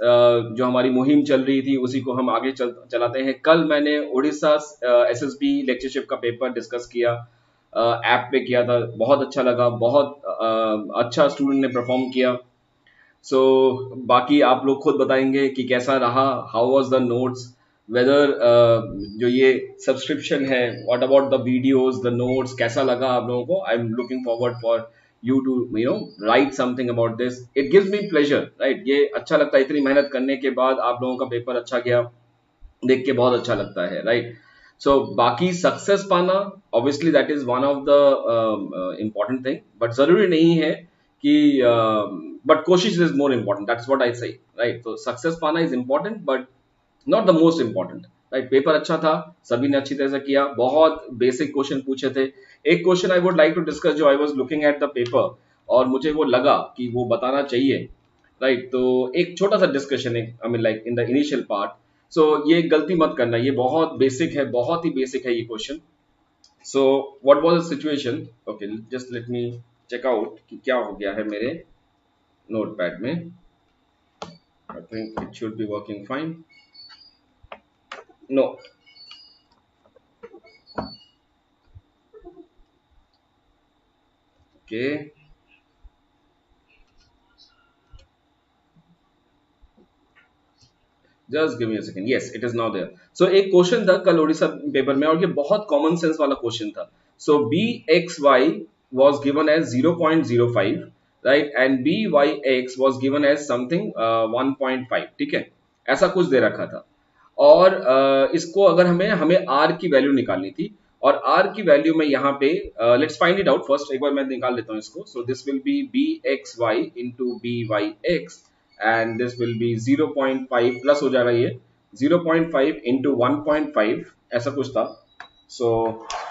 जो हमारी मुहिम चल रही थी उसी को हम आगे चलाते हैं। कल मैंने उड़ीसा एसएसबी लेक्चरशिप का पेपर डिस्कस किया, ऐप पे किया था, बहुत अच्छा लगा, बहुत अच्छा स्टूडेंट ने परफॉर्म किया। सो बाकी आप लोग खुद बताएंगे कि कैसा रहा, how was the notes, whether जो ये सब्सक्रिप्शन है, what about the videos, the notes, कैसा लगा आप लोगों को। I am looking forward for you to write something about this. It gives me pleasure, right. ये अच्छा लगता है, इतनी मेहनत करने के बाद आप लोगों का पेपर अच्छा गया देख के बहुत अच्छा लगता है, राइट। सो बाकी सक्सेस पाना obviously that is one of the important thing, but जरूरी नहीं है कि बट कोशिश is more important, that's what I से, राइट। तो सक्सेस पाना is important but not the most important, right. Paper अच्छा था, सभी ने अच्छी तरह से किया, बहुत बेसिक क्वेश्चन पूछे थे। एक question I would like to discuss, जो I was looking at the paper और मुझे वो लगा कि वो बताना चाहिए, राइट। तो एक छोटा सा डिस्कशन है, I mean like in the initial part. So ये गलती मत करना, ये बहुत बेसिक है, बहुत ही बेसिक है ये question. So what was the situation, okay just let me check out कि क्या हो गया है मेरे नोटपैड में। I think it should be working fine. No, okay just give me a second, yes it is now there. So एक question था कल उड़ीसा पेपर में और ये बहुत कॉमन सेंस वाला क्वेश्चन था। So B X Y was given as 0.05, right, and B Y X was given as something 1.5, ठीक है, ऐसा कुछ दे रखा था। और इसको अगर हमें हमें आर की वैल्यू निकालनी थी, और आर की वैल्यू में यहाँ पे let's find it out first, एक बार मैं निकाल लेता हूँ इसको। So this will be B X Y into B Y X and this will be 0.5 plus हो जाएगा ये 0.5 इंटू 1.5, ऐसा कुछ था। So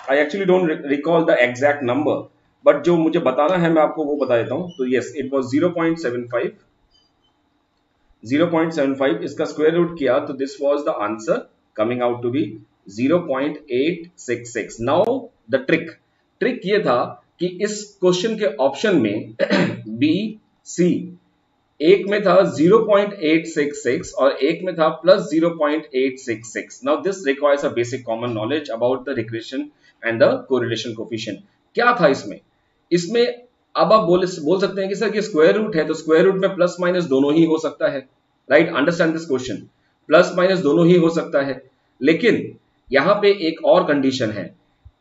I actually don't recall the exact number, but जो मुझे बताना है मैं आपको वो बता देता हूँ। तो यस इट वॉज 0.75, 0.75 इसका स्क्वायर रूट किया तो this was the answer coming out to be 0.866। Now the trick ये था कि इस क्वेश्चन के ऑप्शन में बी सी, एक में था 0.866 और एक में था plus 0.866। Now this requires a basic common knowledge about the regression and the correlation coefficient. क्या था इसमें, इसमें अब आप बोल सकते हैं कि सर ये स्क्वायर रूट है तो स्क्वायर रूट में प्लस माइनस दोनों ही हो सकता है, right. Understand this question, plus minus दोनों ही हो सकता है, लेकिन यहां पे एक और कंडीशन है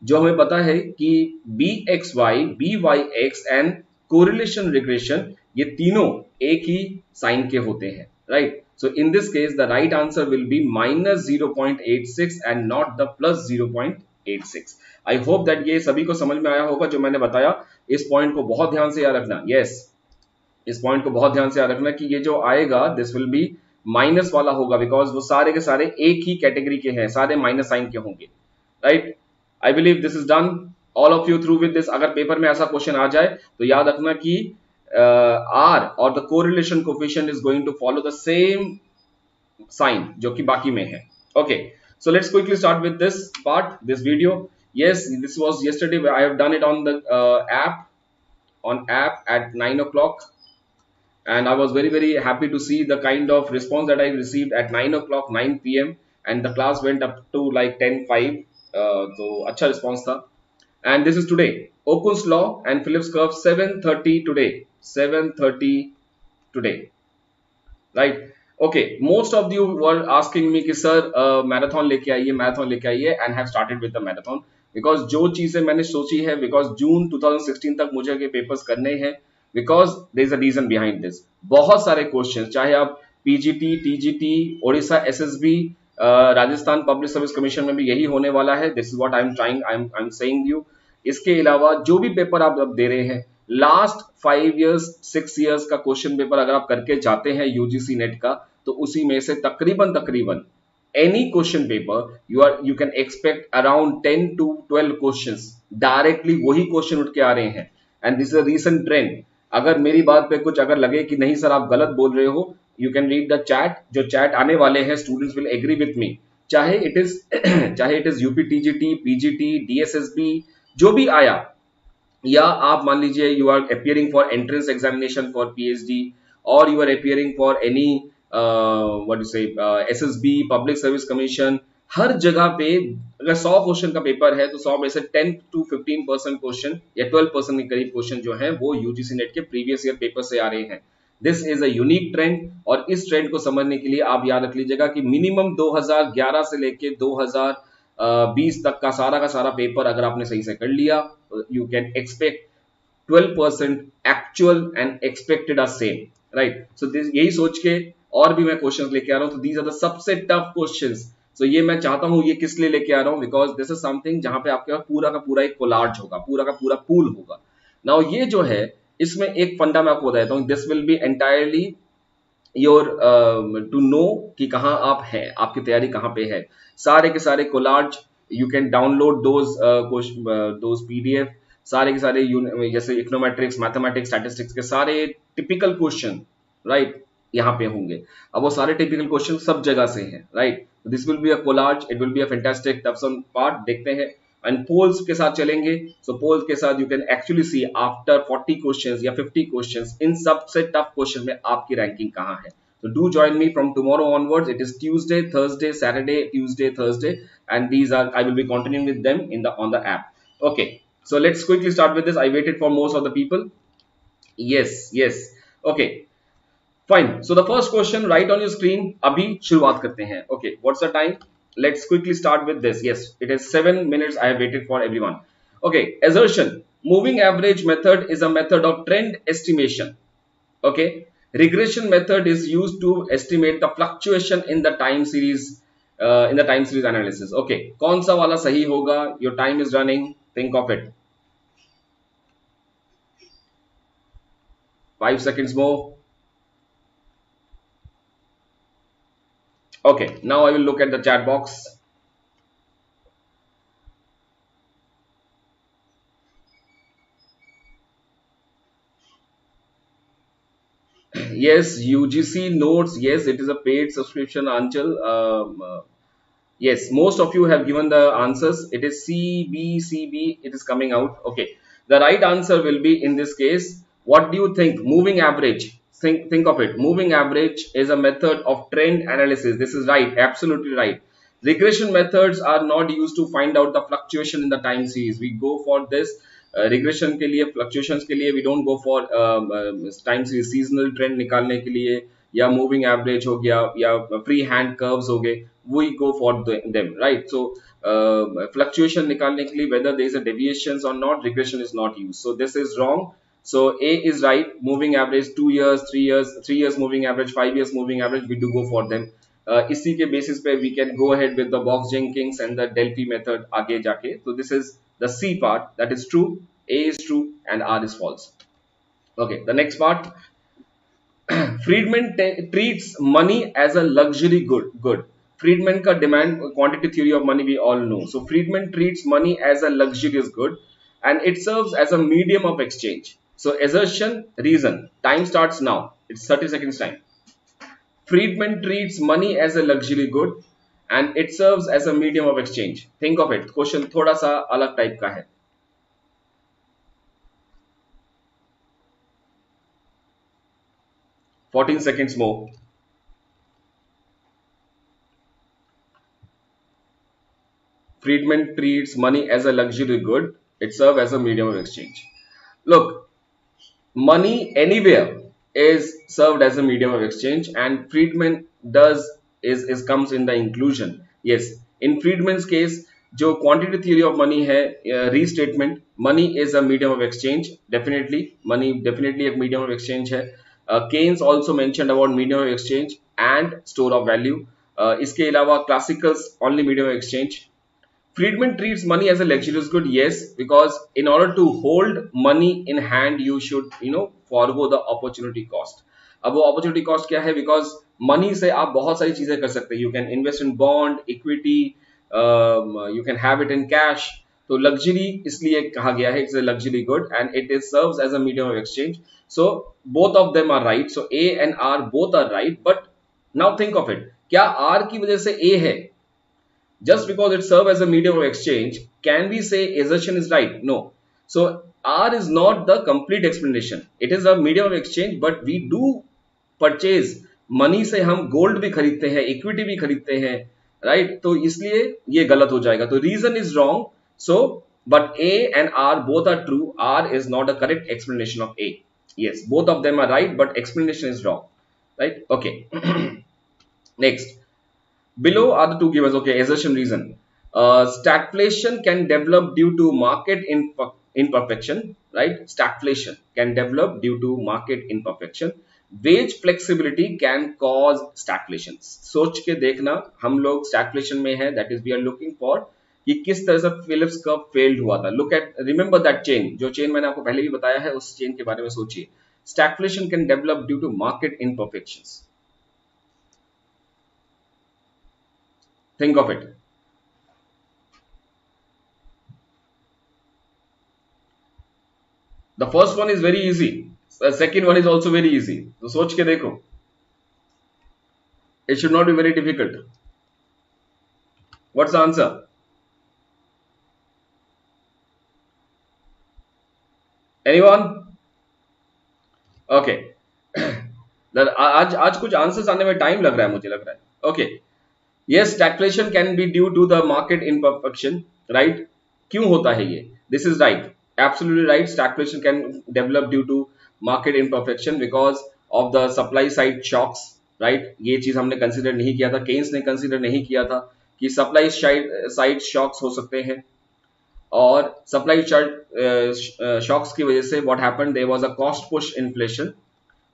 जो हमें पता है कि B X Y, B Y X and correlation regression, ये तीनों एक ही साइन के होते हैं, right. So in this case the right answer will be minus 0.86 and not the plus 0.86। I hope that ये सभी को समझ में आया होगा जो मैंने बताया। इस पॉइंट को बहुत ध्यान से याद रखना, यस इस पॉइंट को बहुत ध्यान से याद रखना कि ये जो आएगा दिस विल बी माइनस वाला होगा, बिकॉज वो सारे के सारे एक ही कैटेगरी के हैं, सारे माइनस साइन के होंगे, right. I believe this is done, all of you through with this. अगर पेपर में ऐसा क्वेश्चन आ जाए तो याद रखना कि आर और the correlation coefficient is going to follow the same sign जो कि बाकी में है। Okay, so let's quickly start with this part, this video. Yes, this was yesterday. I have done it on the app at 9 o'clock, and I was very happy to see the kind of response that I received at 9 o'clock, 9 p.m. and the class went up to like 10:05. So अच्छा response था. And this is today, Okun's law and Phillips curve 7:30 today, 7:30 today, right? Okay, most of you were asking me कि sir marathon लेके आइए and have started with the marathon, because जो चीजें मैंने सोची है, because जून 2016 तक मुझे के पेपर्स करने हैं, because there is a reason behind this. बहुत सारे क्वेश्चन, चाहे आप PGT, TGT, Odisha SSB, Rajasthan public service commission में भी यही होने वाला है। This is what I am trying, I am saying you. इसके अलावा जो भी पेपर आप अब दे रहे हैं, लास्ट 5 इयर्स 6 इयर्स का क्वेश्चन पेपर अगर आप करके जाते हैं यूजीसी नेट का, तो उसी में से तकरीबन any question paper you can expect around 10 to 12 questions directly वही क्वेश्चन उठ के आ रहे हैं। And this is a recent trend. अगर मेरी बात पे कुछ अगर लगे कि नहीं सर आप गलत बोल रहे हो, you can read the chat, जो चैट आने वाले हैं, students will agree with me. चाहे it is UP TGT, PGT, DSSB, जो भी आया, या आप मान लीजिए you are appearing for entrance examination for PhD, और you are appearing for any what you say SSB, public service commission, हर जगह पे अगर 100 क्वेश्चन का पेपर है तो 100 में से 10 to 15% क्वेश्चन या 12% के करीब क्वेश्चन जो है वो यूजीसी नेट के प्रीवियस ईयर पेपर से आ रहे हैं। This is a unique trend, और इस ट्रेंड को समझने के लिए आप याद रख लीजिएगा कि मिनिमम 2011 से लेके 2020 तक का सारा पेपर अगर आपने सही से कर लिया, you can expect 12% actual and expected are same, right. So यही सोच के और भी मैं क्वेश्चंस लेके आ रहा हूं। तो दीज आर द सबसे टफ क्वेश्चंस। सो ये मैं चाहता हूं, ये किस लिए लेके आ रहा हूं, बिकॉज दिस इज समथिंग जहां पे आपके पास पूरा का पूरा एक कोलाज होगा, पूरा का पूरा पूल होगा। नाउ ये जो है, इसमें एक फंडा मैं आपको बताता हूं, this will be entirely your to know कि कहां आप हैं, आपकी तैयारी कहां पे है। सारे के सारे collage you can download those PDF, सारे के सारे जैसे इकोनोमेट्रिक्स, मैथमेटिक्स, स्टैटिस्टिक्स के सारे टिपिकल क्वेश्चन, राइट, यहाँ पे होंगे। अब वो सारे टिपिकल क्वेश्चन सब जगह से हैं, right. This will be a collage, it will be a fantastic tough some part. देखते हैं, एंड पोल्स के साथ चलेंगे। सो पोल्स के साथ you can actually see after 40 questions या 50 क्वेश्चंस, इन सबसे टफ क्वेश्चन में आपकी रैंकिंग कहाँ है। So do join me from tomorrow onwards. It is Tuesday, Thursday, Saturday, Tuesday, Thursday, and these are, I will be continuing with them in the on the app. Okay, so let's quickly start with this. I waited for most of the people. Yes, yes. Okay, fine. So the first question right on your screen. अभी शुरुआत करते हैं. Okay, what's the time? Let's quickly start with this. Yes, it is 7 minutes. I have waited for everyone. Okay, assertion. Moving average method is a method of trend estimation. Okay, regression method is used to estimate the fluctuation in the time series analysis. Okay, कौन सा वाला सही होगा? Your time is running, think of it. 5 seconds more. Okay, now I will look at the chat box. Yes, UGC notes. Yes, it is a paid subscription, Anchal. Yes, most of you have given the answers. It is CB. It is coming out. Okay, the right answer will be in this case. What do you think? Moving average. Think of it. Moving average is a method of trend analysis. This is right. Absolutely right. Regression methods are not used to find out the fluctuation in the time series. We go for this regression के लिए, fluctuations के लिए we don't go for time series, seasonal trend निकालने के लिए या moving average हो गया या फ्री हैंड कर्व्स हो गए, we go for them, right. So fluctuation निकालने के लिए whether there is a deviations और not, regression is not used, so this is wrong. So A is right. Moving average 2 years, 3 years moving average, 5 years moving average, we do go for them. इसी के basis पे we can go ahead with the Box Jenkins and the Delphi method आगे जाके. So this is the C part, that is true, A is true and R is false. Okay, the next part. Friedman treats money as a luxury good. Friedman का demand quantity theory of money we all know. So Friedman treats money as a luxurious good and it serves as a medium of exchange. So assertion, reason. Time starts now. It's 30 seconds time. Friedman treats money as a luxury good and it serves as a medium of exchange. Think of it. Question थोड़ा सा अलग type का है. Fourteen seconds more. Friedman treats money as a luxury good. It serves as a medium of exchange. Look, money anywhere is served as a medium of exchange, and Friedman comes in the inclusion. Yes, in Friedman's case, जो quantity theory of money है, restatement, money is a medium of exchange. Definitely, money definitely a medium of exchange है. Keynes also mentioned about medium of exchange and store of value. इसके अलावा classicals only medium of exchange. Friedman treats money as a luxurious good, yes, because in order to hold money in hand, you should, forego the opportunity cost. अब वो opportunity cost क्या है? Because money से आप बहुत सारी चीजें कर सकते हैं. You can invest in bond, equity, you can have it in cash. तो luxury इसलिए कहा गया है, it's a luxury good and it is serves as a medium of exchange. So both of them are right. So A and R both are right. But now think of it. क्या R की वजह से A है? Just because it serves as a medium of exchange, can we say assertion is right? No. So R is not the complete explanation. It is a medium of exchange, but we do purchase money से हम gold भी खरीदते हैं, equity भी खरीदते हैं, right? तो इसलिए ये गलत हो जाएगा। तो reason is wrong, so but A and R both are true, R is not a correct explanation of A. Yes, both of them are right, but explanation is wrong, right? Okay. Next, below are the two givers. Okay, assertion reason. Stagflation can develop due to market imperfection, right? Stagflation can develop due to market imperfection. Wage flexibility can cause stagflation. सोच के देखना, हम लोग stagflation में है, that is we are looking for कि किस तरह से फिलिप्स कर्व फेल्ड हुआ था। Look at, remember that chain, जो चेन मैंने आपको पहले भी बताया है, उस चेन के बारे में सोचिए। Stagflation can develop due to market imperfections. Think of it. The first one is very easy, second one is also very easy, तो सोच के देखो। It should not be very difficult. What's the answer? Anyone? Okay. आज आज कुछ answers आने में time लग रहा है, मुझे लग रहा है। Okay, yes, stagflation can be due to the market imperfection, right? क्यों होता है ये? This is right, absolutely right. Stagflation can develop due to market imperfection because of the supply side shocks, right? ये चीज हमने कंसीडर नहीं किया था, केन्स ने कंसीडर नहीं किया था कि सप्लाई साइड शॉक्स हो सकते हैं, और सप्लाई शॉक्स की वजह से what happened, there was a cost push inflation,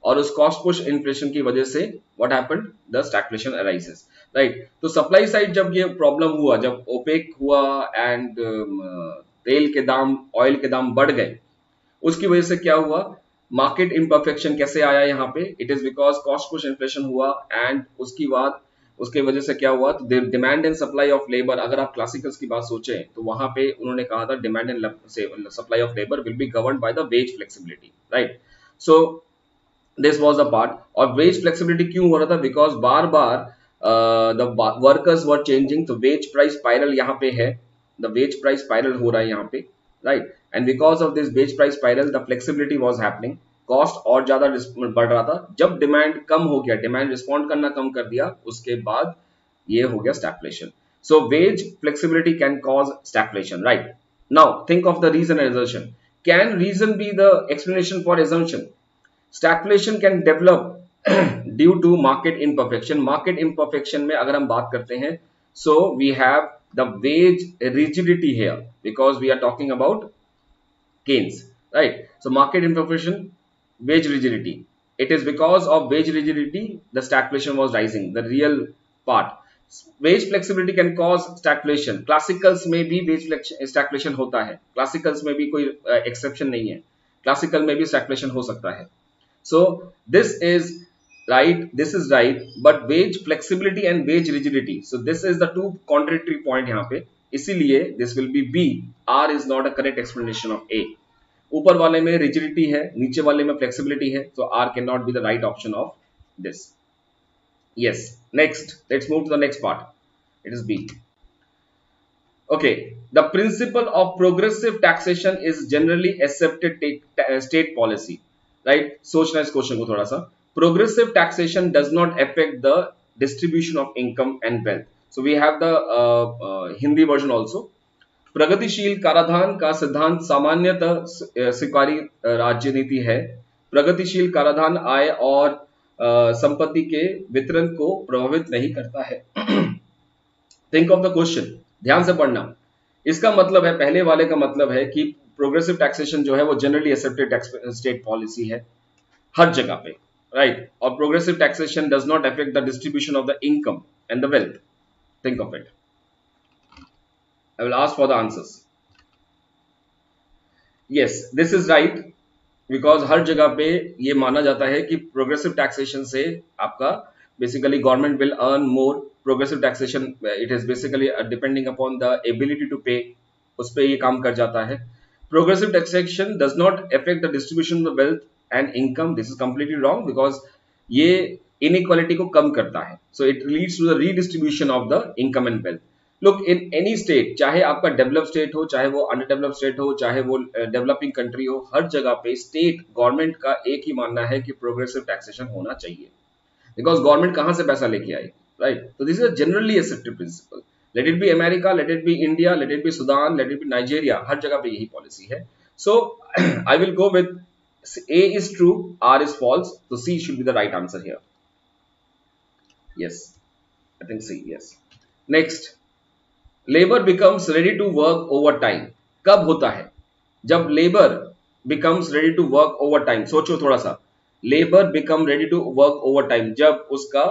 और उस कॉस्ट पुश इन्फ्लेशन की वजह से what happened, the stagflation arises, right? तो सप्लाई साइड जब ये प्रॉब्लम हुआ, जब ओपेक हुआ एंड तेल के दाम, ऑयल के दाम बढ़ गए, उसकी वजह से क्या हुआ, मार्केट इम्परफेक्शन कैसे आया यहाँ पे? It is because cost push inflation हुआ, एंड उसकी बाद उसके वजह से क्या हुआ, तो demand and supply of labour, अगर आप क्लासिकल्स की बात सोचें तो वहां पे उन्होंने कहा था demand and supply of labour will be governed by the ways flexibility, right? So this was the part. और वेज फ्लेक्सिबिलिटी क्यों हो रहा था? Because bar bar the workers were changing, तो वेज प्राइस स्पाइरल यहाँ पे है, द वेज प्राइस स्पाइरल हो रहा है यहाँ पे, right? And because of this wage price spiral the flexibility was happening, cost और ज्यादा बढ़ रहा था। जब डिमांड कम हो गया, डिमांड रिस्पॉन्ड करना कम कर दिया, उसके बाद ये हो गया stagflation. So wage flexibility can cause stagflation, right? Now think of the reason and assertion. Can reason be the explanation for assumption? Stagflation can develop due to market imperfection. Market imperfection में अगर हम बात करते हैं, so we have the wage rigidity here because we are talking about Keynes, right? So market imperfection, wage rigidity. It is because of wage rigidity the stagflation was rising. The real part. Wage flexibility can cause stagflation. Classicals में भी wage stagflation होता है. Classicals में भी कोई exception नहीं है. Classical में भी stagflation हो सकता है. So this is right, but wage flexibility and wage rigidity, so this is the two contradictory point यहाँ पे, इसीलिए this will be B. R is not a correct explanation of A. ऊपर वाले में rigidity है, नीचे वाले में flexibility है, so R cannot be the right option of this. Yes, next, let's move to the next part. It is B. Okay, the principle of progressive taxation is generally accepted state policy. Right? सोचना इस question को थोड़ा सा। Progressive taxation does not affect the distribution of income and wealth. So we have the Hindi version also. प्रगतिशील कराधान का सिद्धांत सामान्यतः स्वीकारी राज्य नीति है। प्रगतिशील कराधान आय और संपत्ति के वितरण को प्रभावित नहीं करता है। थिंक ऑफ द क्वेश्चन, ध्यान से पढ़ना। इसका मतलब है, पहले वाले का मतलब है कि प्रोग्रेसिव टैक्सेशन जो है वो जनरली एक्सेप्टेड स्टेट पॉलिसी है हर जगह पे, राइट? और progressive taxation does not affect the distribution of the income and the wealth. Think of it. I will ask for the answers. Yes, this is right, because हर जगह पे ये माना जाता है कि प्रोग्रेसिव टैक्सेशन से आपका basically government will earn more. Progressive taxation it is basically depending upon the ability to pay, उस पर ये काम कर जाता है। Progressive taxation does not affect the distribution of the wealth and income. This is completely wrong because ये inequality को कम करता है. So it leads to the redistribution of the income and wealth. Look, in any state, चाहे आपका developed state हो, चाहे वो underdeveloped state हो, चाहे वो developing country हो, हर जगह पे state government का एक ही मानना है कि progressive taxation होना चाहिए. बिकॉज गवर्नमेंट कहां से पैसा लेके आएगी, राइट? तो this is generally accepted principle. Let it be America, let it be India, let it be Sudan, let it be Nigeria, हर जगह पे यही पॉलिसी है. So I will go with A is true, R is false, so C should be the right answer here. Yes, I think C. Yes. Next, labor becomes ready to work overtime. कब होता है? जब labor becomes ready to work overtime. सोचो थोड़ा सा. Labor become ready to work overtime जब उसका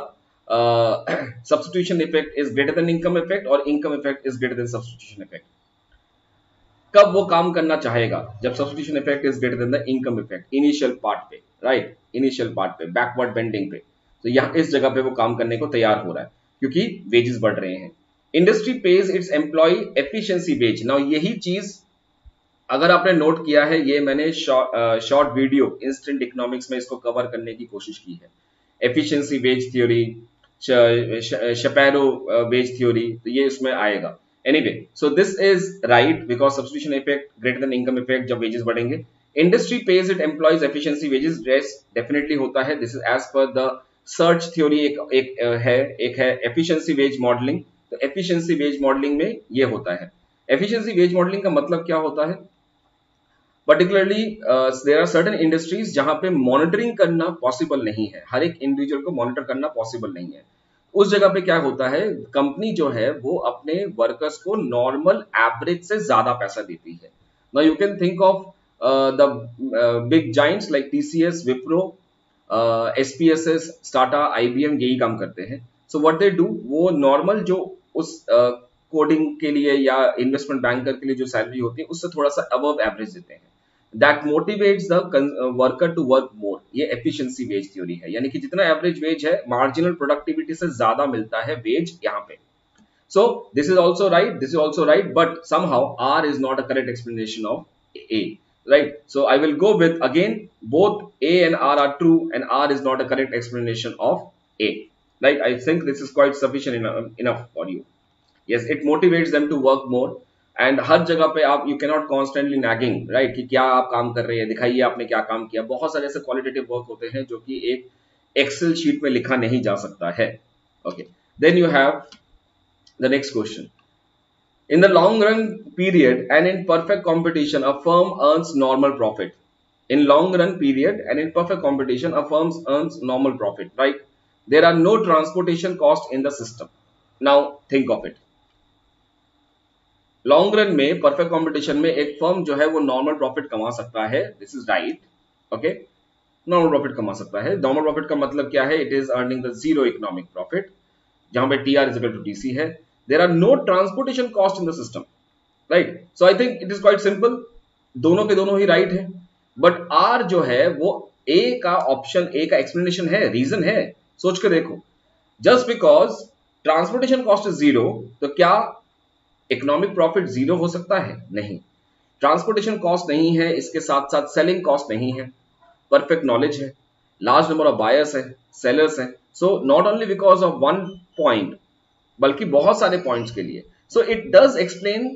substitution effect is greater than income effect और income effect is greater than substitution effect. कब वो काम करना चाहेगा? जब substitution effect is greater then the income effect, initial part पे, राइट? इनिशियल पार्ट पे, बैकवर्ड बेंडिंग पे. तो यहाँ इस जगह पे वो काम करने को तैयार हो रहा है क्योंकि वेजेस बढ़ रहे हैं. Industry pays its employ efficiency wage. Now यही चीज अगर आपने नोट किया है, ये मैंने शॉर्ट वीडियो इंस्टेंट इकोनॉमिक्स में इसको कवर करने की कोशिश की है. Efficiency wage theory, Shapiro wage theory, तो ये इसमें आएगा. Anyway, so this is right because substitution effect greater than income effect जब wages बढ़ेंगे. Industry pays its employees efficiency wages, yes definitely होता है. This is as per the search theory. एक है efficiency wage modeling. तो efficiency wage modeling में ये होता है. Efficiency wage modeling का मतलब क्या होता है? Particularly there are certain industries जहां पे monitoring करना possible नहीं है. हर एक individual को monitor करना possible नहीं है. उस जगह पे क्या होता है, कंपनी जो है वो अपने वर्कर्स को नॉर्मल एवरेज से ज्यादा पैसा देती है. Now you can think of the big Giants like TCS, Wipro, SPSS, Tata, IBM, यही काम करते हैं. सो व्हाट दे डू, वो नॉर्मल जो उस कोडिंग के लिए या इन्वेस्टमेंट बैंकर के लिए जो सैलरी होती है उससे थोड़ा सा अबव एवरेज देते हैं. That motivates the worker to work more. ये efficiency wage theory है, यानी कि जितना average wage है, marginal productivity से ज्यादा मिलता है wage यहाँ पे. So this is also right, but somehow R is not a correct explanation of A, right? So I will go with again both A and R are true, and R is not a correct explanation of A, right? I think this is quite sufficient enough for you. Yes, it motivates them to work more. And हर जगह पे आप you cannot constantly nagging, right, कि क्या आप काम कर रहे हैं, दिखाइए आपने क्या काम किया. बहुत सारे ऐसे क्वालिटेटिव वर्क होते हैं जो कि एक एक्सेल शीट में लिखा नहीं जा सकता है. Okay, then you have the next question. In the long run period and in perfect competition a firm earns normal profit. In long run period and in perfect competition a firm earns normal profit, right? There are no transportation cost in the system. Now think of it. Long run में perfect competition में एक firm जो है वो normal profit कमा सकता है. This is right. Okay, normal profit कमा सकता है. नॉर्मल प्रॉफिट का मतलब क्या है? It is earning the zero economic profit, जहां पे TR is equal to TC है. There are no transportation cost in the system, right? So I think it is quite simple. दोनों के दोनों ही राइट है. बट आर जो है वो ए का ऑप्शन, ए का एक्सप्लेनेशन है, रीजन है. सोच के देखो, just because transportation cost is zero, तो क्या इकोनॉमिक प्रॉफिट जीरो हो सकता है? नहीं. ट्रांसपोर्टेशन कॉस्ट नहीं है, इसके साथ साथ सेलिंग कॉस्ट नहीं है, परफेक्ट नॉलेज है, लार्ज नंबर ऑफ बायर्स है, सेलर्स है. So not only because of one point, बल्कि बहुत सारे पॉइंट्स के लिए. So it does explain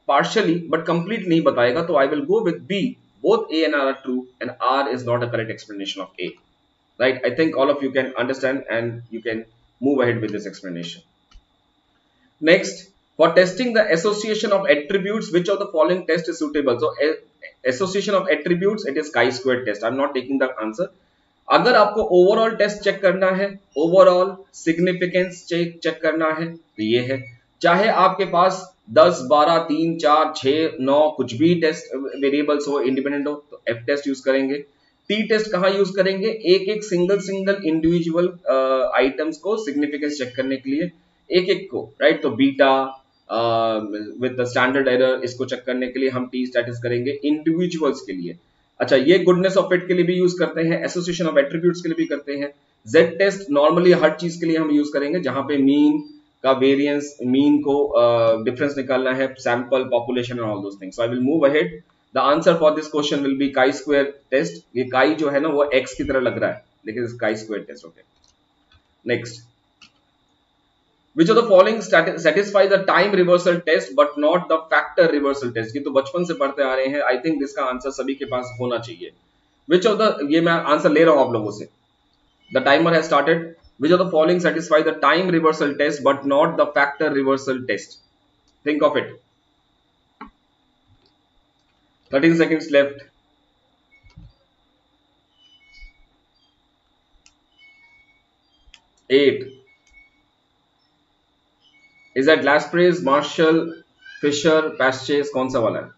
partially but complete नहीं बताएगा. तो I will go with B. Both A and R are true and R is not a correct explanation of A, right? I think all of you can understand and you can move ahead with this explanation. Next, for testing the association of attributes, which of the following test is suitable? So association of attributes, it is chi-square test. I'm not taking the answer. अगर आपको overall test check करना है, overall significance check करना है, तो ये है. चाहे आपके पास 10, 12, 3, 4, 6, 9 कुछ भी टेस्ट वेरिएबल्स हो, इंडिपेंडेंट हो, तो एफ टेस्ट यूज करेंगे. टी टेस्ट कहाँ यूज करेंगे? एक एक सिंगल इंडिविजुअल आइटम्स को सिग्निफिकेंस चेक करने के लिए, एक एक को, राइट? तो beta with the standard error, इसको चेक करने के लिए हम टी स्टैटिस करेंगे इंडिविजुअल्स के लिए. अच्छा, ये गुडनेस ऑफ फिट के लिए भी यूज करते हैं, एसोसिएशन ऑफ एट्रीब्यूट्स के लिए भी करते हैं. जेड टेस्ट नॉर्मली हर चीज के लिए हम यूज करेंगे जहां पे मीन का वेरिएंस, मीन को डिफरेंस निकालना है, sample, population and all those things. So I will move ahead. The answer for this question will be काई स्क्वायर टेस्ट. ये काई जो है ना वो एक्स की तरह लग रहा है, लेकिन chi square test. Okay, next. Which of the following satisfy the time reversal test but not the factor reversal test? ये तो बचपन से पढ़ते आ रहे हैं. आई थिंक इसका आंसर सभी के पास होना चाहिए. Which of the, ये मैं आंसर ले रहा हूं आप लोगों से. The timer has started. Which of the following satisfy the time reversal test but not the factor reversal test? Think of it. 13 seconds left. 8. Is that Lasprais, Marshall, Fisher, Pasteur's? कौन सा वाला है?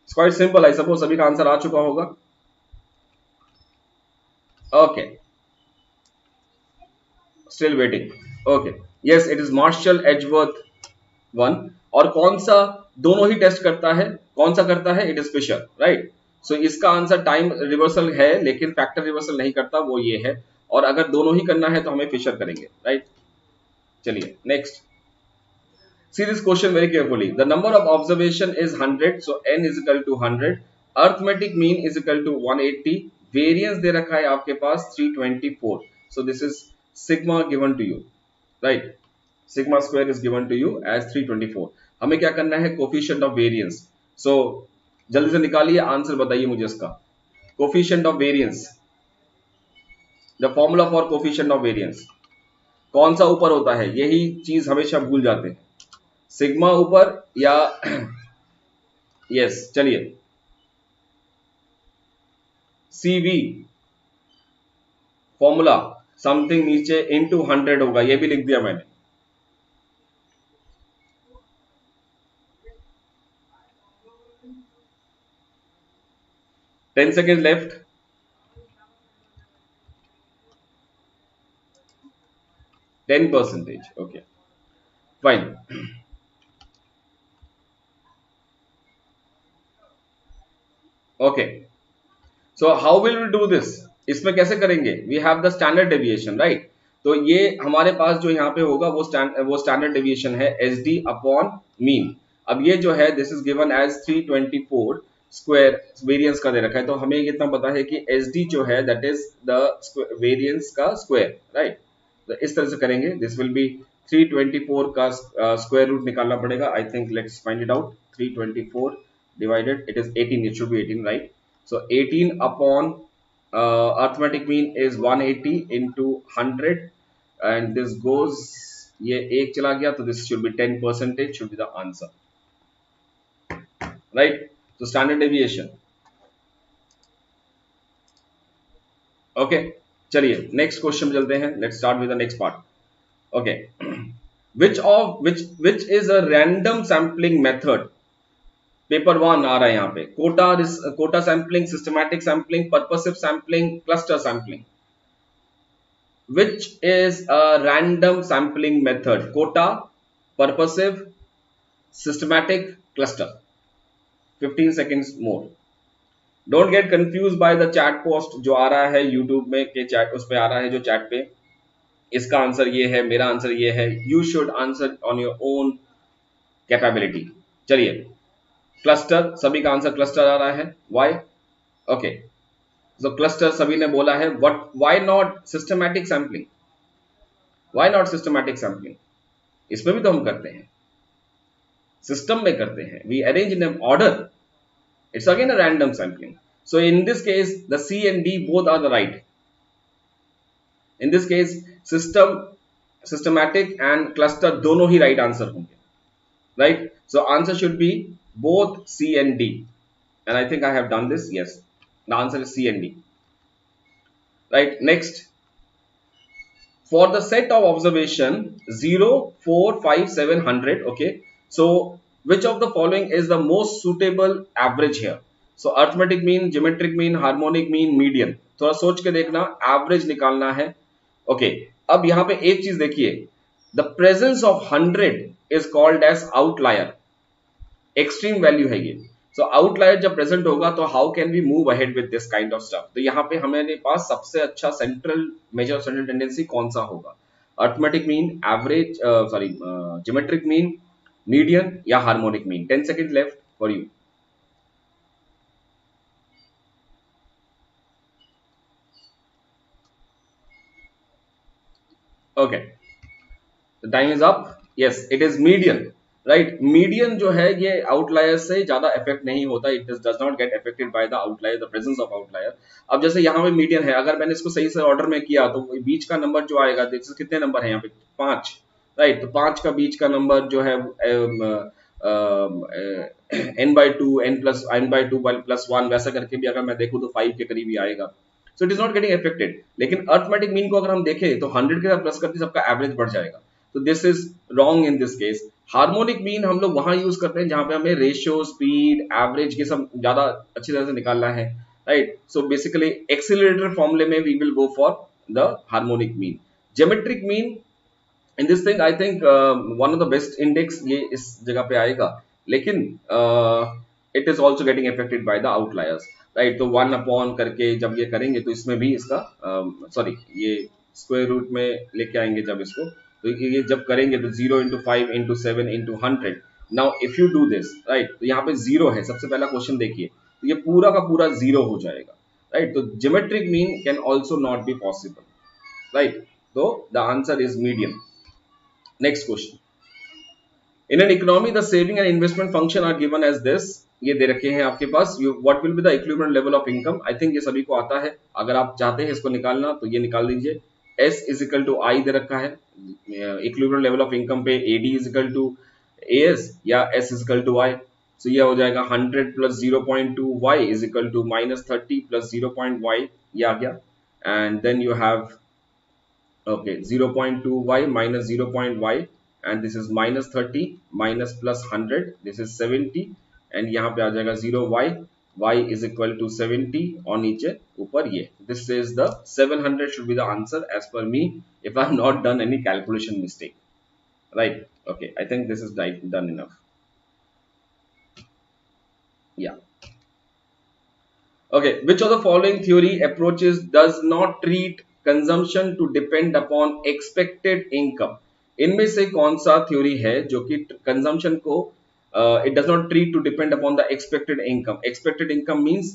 It's quite simple. I suppose सभी का answer आ चुका होगा. Okay. Still waiting. Okay. Yes, it is Marshall, Edgeworth 1. और कौन सा दोनों ही टेस्ट करता है? कौन सा करता है? It is Fisher, right? So इसका आंसर टाइम रिवर्सल है लेकिन फैक्टर रिवर्सल नहीं करता, वो ये है. और अगर दोनों ही करना है तो हमें फिशर करेंगे, राइट? चलिए next. See this question very carefully. The number of observation is 100, so n is equal to 100. Arithmetic mean is equal to 180. Variance दे रखा है आपके पास 324. So this is sigma given to you, right? Sigma square is given to you as 324. हमें क्या करना है? Coefficient of variance. So जल्दी से निकालिए आंसर, बताइए मुझे इसका. Coefficient of variance. The formula for coefficient of variance. कौन सा ऊपर होता है? यही चीज हमेशा भूल जाते हैं. सिग्मा ऊपर या यस, चलिए CV फॉर्मूला समथिंग नीचे इनटू 100 होगा, ये भी लिख दिया मैंने. Ten second left. 10%. Okay fine. Okay, so how will we do this? इसमें कैसे करेंगे? We have the standard deviation, right? तो ये हमारे पास जो यहाँ पे होगा वो स्टैंडर्ड डेविएशन है SD अपॉन मीन. अब ये जो है this is given as 324 square variance का दे रखा है, तो हमें इतना पता है कि SD जो है दैट इज द वेरिएंस का स्क्वायर, राइट? तो इस तरह से करेंगे. दिस विल बी 324 का स्क्वायर रूट निकालना पड़ेगा. I think let's find it out. 324 divided, it is 18, it should be 18, right? So 18 upon arithmetic mean is 180 into 100 and this goes, ये एक चला गया तो this should be 10% should be the answer, right? So standard deviation. Okay, चलिए next question चलते हैं. Let's start with the next part. Okay. which is a random sampling method? Paper 1 आ रहा है यहाँ पे. Quota sampling, systematic sampling, purposive sampling, cluster sampling. Which is a random sampling method? Quota, purposive, systematic, cluster. 15 seconds more. Don't get confuse by the chat post जो आ रहा है YouTube में के चैट, उस पे आ रहा है जो चैट पे. इसका आंसर ये है, मेरा आंसर ये है. You should answer on your own capability. चलिए क्लस्टर, सभी का आंसर क्लस्टर आ रहा है. व्हाई? ओके, सो क्लस्टर सभी ने बोला है. What, why not systematic sampling? Why not systematic sampling? इसमें भी तो हम करते हैं, सिस्टम में करते हैं. We arrange in an order. It's again a random sampling. So in this case the C and D both are the right. In this case system, systematic and cluster दोनों ही राइट आंसर होंगे, right? So answer should be both C and D, and I think I have done this. Yes, the answer is C and D, right? Next, for the set of observation 0, 4, 5, 7, 100. Okay, so which of the following is the most suitable average here? So arithmetic mean, geometric mean, harmonic mean, median. थोड़ा सोच के देखना, average निकालना है. Okay, अब यहाँ पे एक चीज देखिए, the presence of 100 is called as outlier. Extreme value है ये. सो आउटलायर जब प्रेजेंट होगा तो how can we move ahead with this kind of stuff? तो यहाँ पे हमारे पास सबसे अच्छा central measure of central tendency कौन सा होगा? Arithmetic mean, average, sorry geometric mean, median या harmonic mean? 10 second left for you. Okay, the time is up. Yes, it is median. Right. Median जो है ये आउटलायर से ज्यादा इफेक्ट नहीं होता, it does not get affected by the outlier, the presence of outlier. अब जैसे यहाँ पे मीडियन है, अगर मैंने इसको सही से ऑर्डर में किया तो बीच का नंबर जो आएगा, देखिए कितने नंबर है यहाँ पे, 5, राइट। तो 5 का बीच का नंबर जो है n/2, n+n/2 +1 वैसा करके भी अगर मैं देखूं तो 5 के करीब ही आएगा। सो it is not getting affected. लेकिन अर्थमेटिक मीन को अगर हम देखें तो 100 के साथ प्लस करते सबका एवरेज बढ़ जाएगा, तो this is wrong in this case. Harmonic mean हम लोग वहां यूज करते हैं जहां पे हमें रेशियो, स्पीड, एवरेज ये सब ज्यादा अच्छी तरह से निकालना है, राइट। सो बेसिकली एक्सीलरेटर फॉर्मूले में we will go for the harmonic mean. Geometric mean in this thing I think one of the best index ये इस जगह पे आएगा, लेकिन it is also getting affected by the outliers, right. तो 1 upon करके जब ये करेंगे तो इसमें भी इसका सॉरी ये स्क्वायर रूट में लेके आएंगे जब इसको, तो ये जब करेंगे तो 0 into 5 into 7 into 100। Now if you do this, right, तो यहाँ पे 0 है, सबसे पहला क्वेश्चन देखिए, तो ये पूरा का पूरा 0 हो जाएगा, राइट। तो geometric mean can also not be possible, right. तो the answer is medium. Next question, in an economy the saving and investment function are given as this, ये दे रखे हैं आपके पास, what will be the equilibrium level of income. I think ये सभी को आता है, अगर आप चाहते हैं इसको निकालना तो ये निकाल दीजिए। S is equal to I दे रखा है, इक्विलिब्रियम लेवल ऑफ इनकम पे AD is equal to AS या S is equal to I। So ये हो जाएगा 100 plus 0.2 Y is equal to -30 plus 0.y, ये आ गया। And then you have okay 0.2y minus 0.y and this is -30 minus plus 100, this is 70 and यहाँ पे आ जाएगा 0y, y is equal to 70 और नीचे ऊपर ये, this is the 700 should be the answer as per me if I have not done any calculation mistake, right? Okay, I think this is done enough. Yeah. Okay, which of the following theory approaches does not treat consumption to depend upon expected income? इनमें से कौन सा theory है जो कि consumption को it does not treat to depend upon the expected income. Expected income means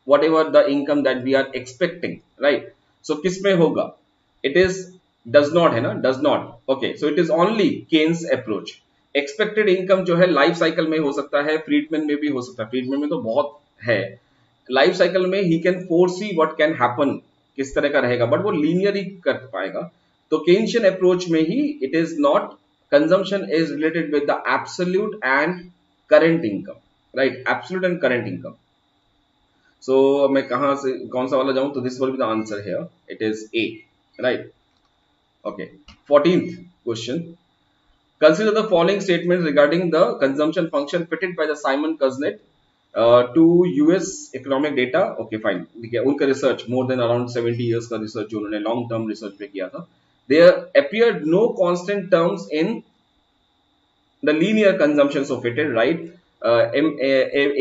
whatever the income that we are expecting, right. So किस में होगा, इट इज डज नॉट है ना, does not, okay. So it is only Keynes approach. Expected income जो है life cycle में हो सकता है, फ्रीडमैन में भी हो सकता है, फ्रीडमैन में तो बहुत है, लाइफ साइकिल में he can foresee what can happen, किस तरह का रहेगा, बट वो लीनियर ही कर पाएगा। तो केन्शियन अप्रोच में ही it is not, consumption is related with the absolute and current income, right, absolute and current income. So मैं कहां से कौन सा वाला जाऊं, तो this will be the answer here, it is A, right. Okay, 14th question, consider the following statements regarding the consumption function fitted by the Simon Kuznets to US economic data. Okay, fine, देखिए उनका research more than around 70 years का research जो उन्होंने long term research पे किया था, there appeared no constant terms in the linear consumption so fitted, right?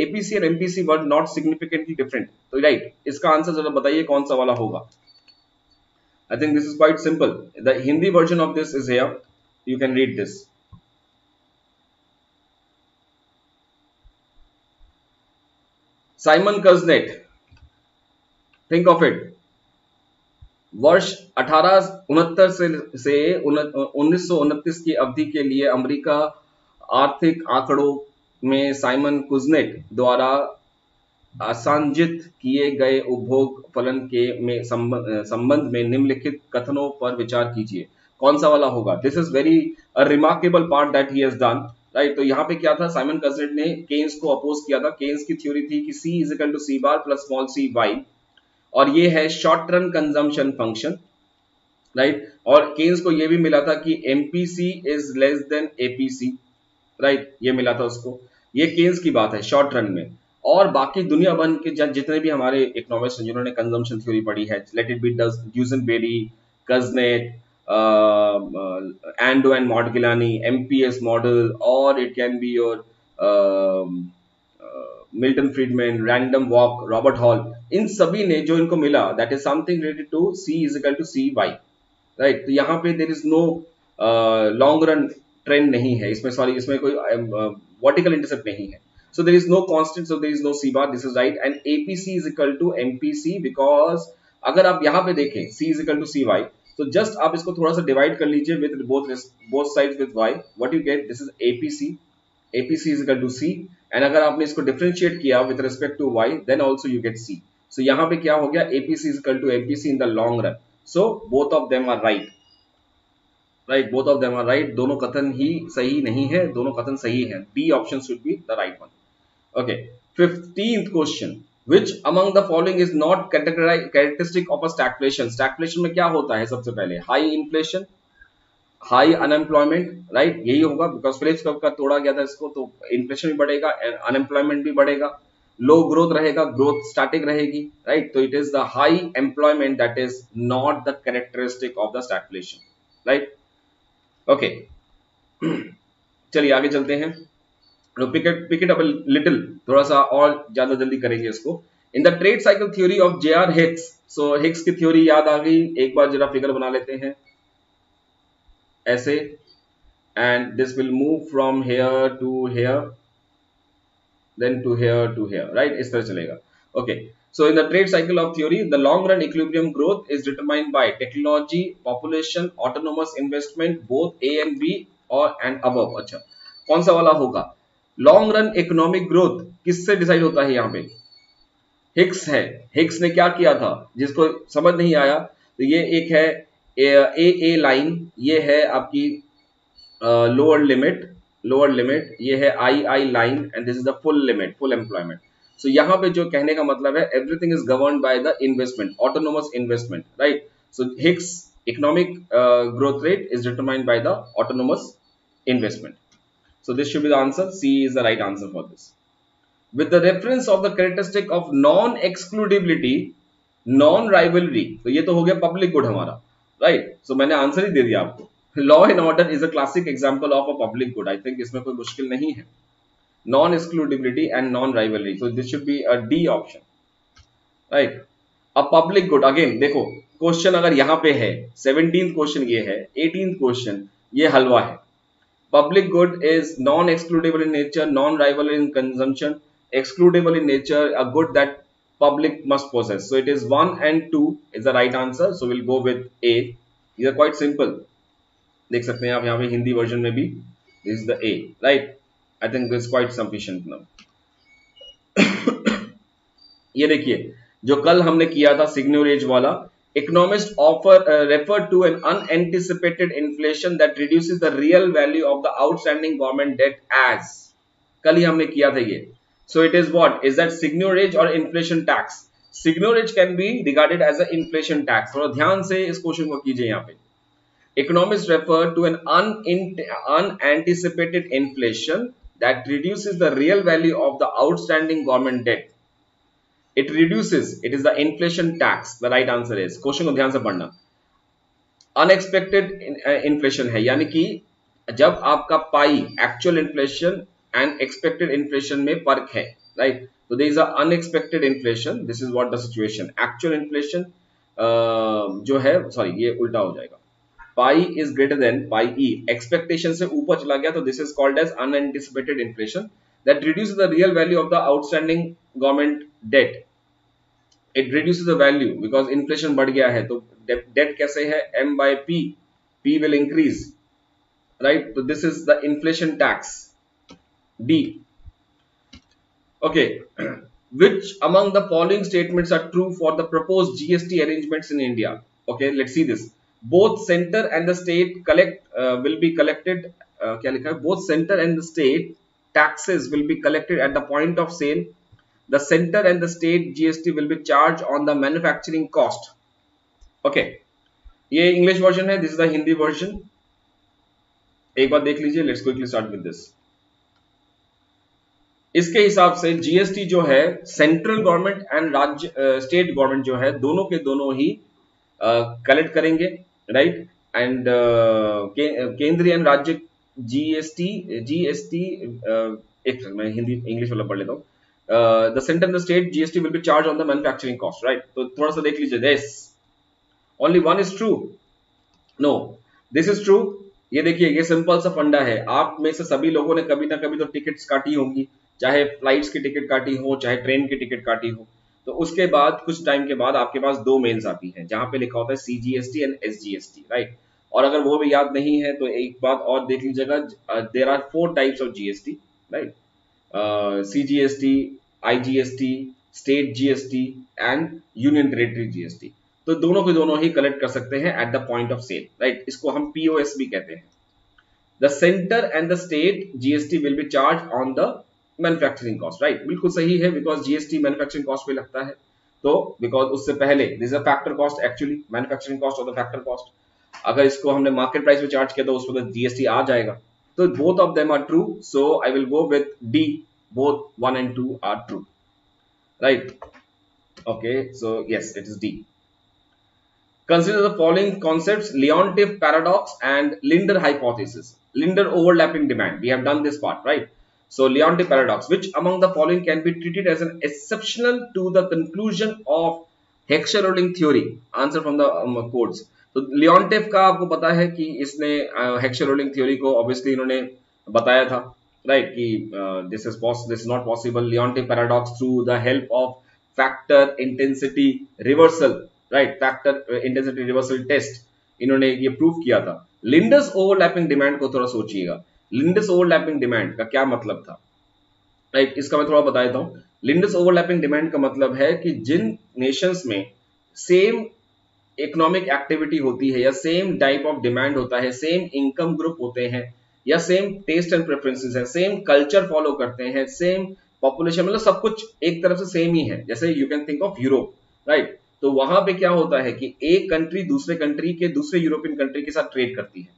APC and MPC were not significantly different, तो right, इसका आंसर जरा बताइए कौन सा वाला होगा। I think this is quite simple. The Hindi version of this is here, you can read this. Simon Kuznets, think of it, वर्ष 1869 से 1929 की अवधि के लिए अमेरिका आर्थिक आंकड़ों में साइमन कुज़नेट द्वारा आसांजित किए गए उपभोग फलन के में संबंध में निम्नलिखित कथनों पर विचार कीजिए, कौन सा वाला होगा। This is very remarkable part that he has done, right. तो यहाँ पे क्या था, साइमन कज़नेट ने केन्स को अपोज किया था। केन्स की थ्योरी थी कि C is equal to C bar plus small c y, और ये है short run consumption function, right. और केन्स को ये भी मिला था कि MPC is less than APC, right, ये मिला था उसको। ये केन्स की बात है शॉर्ट रन में। और बाकी दुनिया भर के जितने भी हमारे इकोनॉमिस्ट हैं जिन्होंने कंजम्पशन थ्योरी पढ़ी है, let it be Duesenberry, Kuznets, Ando and Modigliani, MPS model, और it can be your Milton Friedman, random walk, Robert Hall, इन सभी ने जो इनको मिला that is something related to C is equal to C y, right. तो यहाँ पे there is no long run trend नहीं है इसमें, सॉरी इसमें कोई वर्टिकल इंटरसेप्ट नहीं है। So there is no constant, so there is no C bar, this is right, and APC is equal to MPC because अगर आप यहाँ पे देखें C is equal to CY, तो जस्ट आप इसको थोड़ा सा डिवाइड कर लीजिए with both sides with Y, what you get, this is APC APC is equal to C, and अगर आपने इसको डिफरेंशिएट किया with respect to y then also you get C. So यहाँ पे क्या हो गया, APC is equal to MPC in the long run. So both of them are right. Right, both of them are right. दोनों कथन ही सही नहीं है, दोनों कथन सही है. B option should be the right one. Okay, 15th question. Which among the following is not characteristic of a stagflation? Stagflation में क्या होता है? सबसे पहले high inflation, high unemployment, right, यही होगा बिकॉज फिलिप्स कर्व का तोड़ा गया था इसको, तो इन्फ्लेशन भी बढ़ेगा, अनएम्प्लॉयमेंट भी बढ़ेगा, लो ग्रोथ रहेगा, ग्रोथ स्टैटिक रहेगी, राइट. तो it is the high employment that is not the characteristic of the stagflation, right. Okay, चलिए आगे चलते हैं. पिक इट अप लिटिल, थोड़ा सा और ज्यादा जल्दी करेंगे इसको. In the trade cycle theory of J.R. Hicks, so Hicks की थ्योरी याद आ गई, एक बार जरा फिगर बना लेते हैं ऐसे, and this will move from here to here then to here to here, right, इस तरह चलेगा. Okay, so in the trade cycle of theory the long run equilibrium growth is determined by technology, population, autonomous investment, both A and B or and above. अच्छा, कौन सा वाला होगा? Long run economic growth किससे decide होता है? यहाँ पे हिक्स है. हिक्स ने क्या किया था, जिसको समझ नहीं आया तो ये एक है ए लाइन, ये है आपकी लोअर लिमिट, ये है I line, and this is the full limit, full employment. So यहाँ पे जो कहने का मतलब है, everything is governed by the investment, autonomous investment, right. So Hicks economic growth rate is determined by the autonomous investment. So this should be the answer. C is the right answer for this. With the reference of the characteristic of non-excludability, non-rivalry, तो ये तो हो गया public good हमारा, right? So मैंने answer ही दे दिया आपको. Law and order is a classic example of a public good. I think इसमें कोई मुश्किल नहीं है. Non-excludability and non-rivalry. So this should be a D option, right? अब public good again देखो, क्वेश्चन अगर यहाँ पे है, 17th क्वेश्चन ये है, 18th क्वेश्चन ये हलवा है. Public good is non-excludable in nature, non-rival in consumption, excludable in nature, a good that public must possess. So it is 1 and 2 is the right answer. So we'll go with A. These are quite simple. देख सकते हैं आप यहाँ पे Hindi version में भी. This is the A, right? I think this is quite sufficient now. ये देखिए, जो कल हमने किया था सिग्नोरेज वाला, economists refer to an unanticipated inflation that reduces the real value of the outstanding government debt as, कल ही हमने किया था ये. So it is what? Is that signorage or inflation tax? Signorage can be regarded as an inflation tax. थोड़ा ध्यान से इस question को कीजिए यहाँ पे. Economists refer to an unanticipated inflation that reduces the real value of the outstanding government debt. It reduces, it is the inflation tax. The right answer is, question को ध्यान से पढ़ना. अनएक्सपेक्टेड इन्फ्लेशन है, यानी कि जब आपका pi actual inflation and expected inflation में फर्क है, राइट. तो there is a unexpected inflation. This is what the situation. Actual inflation जो है, सॉरी ये उल्टा हो जाएगा, pi is greater than pi E, expectation से ऊपर चला गया, तो this is called as unanticipated inflation that reduces the real value of the outstanding government debt. It reduces the value because inflation बढ़ गया है, तो debt कैसे है? M by P, P will increase, right? So this is the inflation tax. D. Okay. Which among the following statements are true for the proposed GST arrangements in India? Okay, let's see this. Both center and the state will be collected. क्या लिखा है? Both center and the state taxes will be collected at the point of sale. The center and the state GST will be charged on the manufacturing cost. Okay, ये English version है. This is the Hindi version. एक बार देख लीजिए. Let's quickly start with this. इसके हिसाब से GST जो है, सेंट्रल गवर्नमेंट एंड राज्य स्टेट गवर्नमेंट जो है, दोनों के दोनों ही कलेक्ट करेंगे, राइट. एंड केंद्रीय एंड राज्य GST एक मैं हिंदी इंग्लिश वाला पढ़ लेता हूँ. The centre and the state GST will be charge on the manufacturing cost, right. तो थोड़ा सा देख लीजिए. This only one is true. No, this is true. ये देखिए, ये सिंपल सा फंडा है. आप में से सभी लोगों ने कभी ना कभी तो टिकट्स काटी होंगी, चाहे फ्लाइट्स की टिकट काटी हो, चाहे ट्रेन की टिकट काटी हो. तो उसके बाद कुछ टाइम के बाद आपके पास दो मेल्स आती हैं जहां पे लिखा होता है CGST एंड SGST, राइट. और अगर वो भी याद नहीं है तो एक बात और देख लीजिएगा, there are 4 types of GST. Right, CGST, IGST, state GST and union territory GST, तो दोनों के दोनों ही कलेक्ट कर सकते हैं at the point of sale, right, इसको हम POS भी कहते हैं। The centre and the state GST will be charge on the manufacturing cost, right, बिल्कुल सही है, बिकॉज GST मैन्युफैक्चरिंग कॉस्ट पे लगता है, तो बिकॉज उससे पहले this a factor cost, actually manufacturing cost और द फैक्टर कॉस्ट, अगर इसको हमने मार्केट प्राइस में चार्ज किया तो उस वक्त GST आ जाएगा, तो both of them are true, so I will go with D, both 1 and 2 are true, right? Okay, so yes, it is D. Consider the following concepts: Leontief paradox and Linder hypothesis. Linder overlapping demand, we have done this part, right? So Leontief paradox, which among the following can be treated as an exceptional to the conclusion of Heckscher-Ohlin theory? Answer from the codes. तो लियोनटेफ का आपको पता है कि इसने हेक्सर-ओलिंग theory को obviously इन्होंने बताया था, राइट, कि this is not possible, Leontief paradox through the help of factor intensity reversal, right, factor intensity reversal test इन्होंने ये प्रूव किया था। लिंडर्स ओवरलैपिंग डिमांड को थोड़ा सोचिएगा, लिंडर्स ओवरलैपिंग डिमांड का क्या मतलब था, राइट, इसका मैं थोड़ा बता देता हूं। लिंडर्स ओवरलैपिंग डिमांड का मतलब है कि जिन नेशंस में सेम इकोनॉमिक एक्टिविटी होती है या सेम टाइप ऑफ डिमांड होता है, सेम इनकम ग्रुप होते हैं या सेम टेस्ट एंड प्रेफरेंसेस है, सेम कल्चर फॉलो करते हैं, सेम पॉपुलेशन, मतलब सब कुछ एक तरफ से सेम ही है, जैसे you can think of Europe, right, तो वहां पे क्या होता है कि एक कंट्री दूसरे कंट्री के दूसरे यूरोपियन कंट्री के साथ ट्रेड करती है,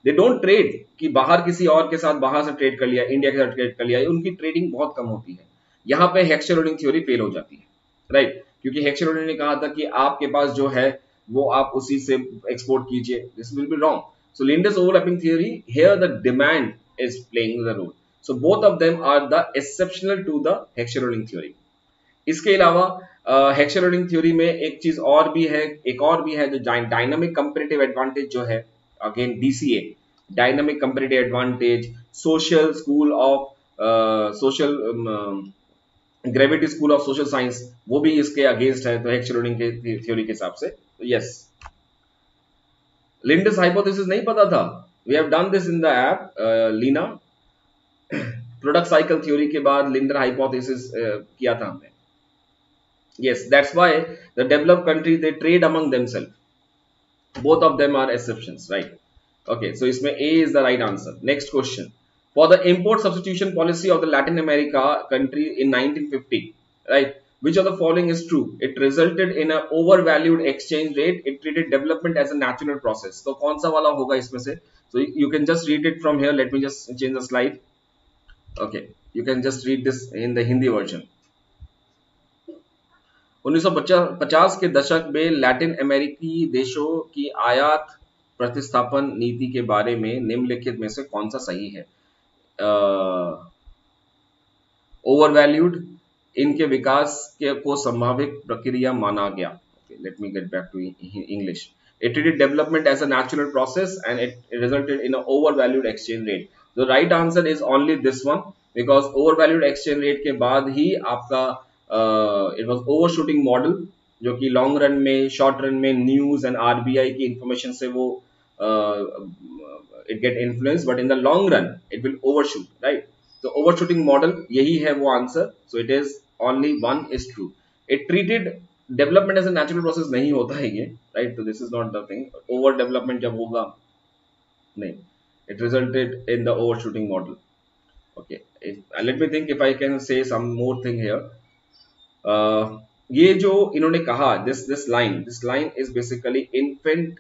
दे डोंट ट्रेड कि बाहर किसी और के साथ बाहर से ट्रेड कर लिया, इंडिया के साथ ट्रेड कर लिया, उनकी ट्रेडिंग बहुत कम होती है। यहाँ पे हेक्सर-ओलिंग थ्योरी फेल हो जाती है, राइट, क्योंकि हेक्सर-ओलिंग ने कहा था कि आपके पास जो है वो आप उसी से एक्सपोर्ट कीजिए, this will be wrong. So Linder's overlapping theory, here the demand is playing the role, so both of them are the exceptional to the Heckscher Ohlin theory. इसके अलावा हेक्सर-ओलिंग थ्योरी में एक चीज और भी है, एक और भी है जो डायनामिक कंपैरेटिव एडवांटेज जो है, again DCA, dynamic comparative advantage, social school of social gravity school of social science, वो भी इसके अगेंस्ट है, तो हेक्सर-ओलिंग के थ्योरी के हिसाब से यस। लिंडर्स हाइपोथेसिस नहीं पता था, we have done this in the app लीना, प्रोडक्ट साइकिल थ्योरी के बाद लिंडर हाइपोथेसिस किया था हमने, yes, that's why the developed countries they trade among themselves, both of them are exceptions, right? Okay, so इसमें A is the right answer. Next question, for the import substitution policy of the Latin America country in 1950, right, which of the following is true? It resulted in an overvalued exchange rate, it treated development as a natural process, तो कौन सा वाला होगा इसमें से? So you can just read it from here, let me just change the slide. Okay, you can just read this in the Hindi version. 1950 के दशक में लैटिन अमेरिकी देशों की आयात प्रतिस्थापन नीति के बारे में निम्नलिखित में से कौन सा सही है? ओवरवैल्यूड, इनके विकास को संभावित प्रक्रिया माना गया। Let me get back to English. It treated development as a natural process and it resulted in an overvalued exchange rate. The right answer is only this one, because overvalued exchange rate के बाद ही आपका it was overshooting model, जो कि long run में, short run में news and RBI की information से वो it get influenced, but in the long run it will overshoot, right? So overshooting model यही है वो answer, so it is only one is true. It treated development as a natural process नहीं होता है ये, right, तो this is not the thing. Over development जब होगा नहीं, it resulted in the overshooting model. Okay, let me think if I can say some more thing here. ये जो इन्होंने कहा, this line is basically infant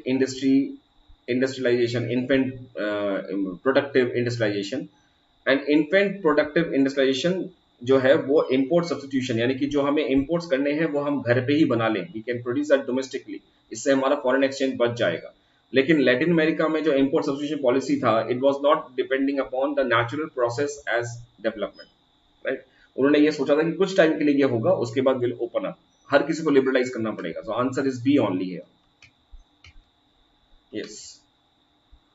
industrialisation, infant productive industrialisation, and infant productive industrialisation जो है वो import substitution, यानी कि जो हमें इंपोर्ट्स करने हैं वो हम घर पे ही बना लें, we can produce that domestically, इससे हमारा फॉरेन एक्सचेंज बच जाएगा। लेकिन लैटिन अमेरिका में जो इंपोर्ट सब्स्टिट्यूशन पॉलिसी था, it was not depending upon the natural process as development, right. उन्होंने ये सोचा था कि कुछ टाइम के लिए ये होगा, उसके बाद विल ओपन अप, हर किसी को लिबरलाइज करना पड़ेगा। So answer is be only here, yes.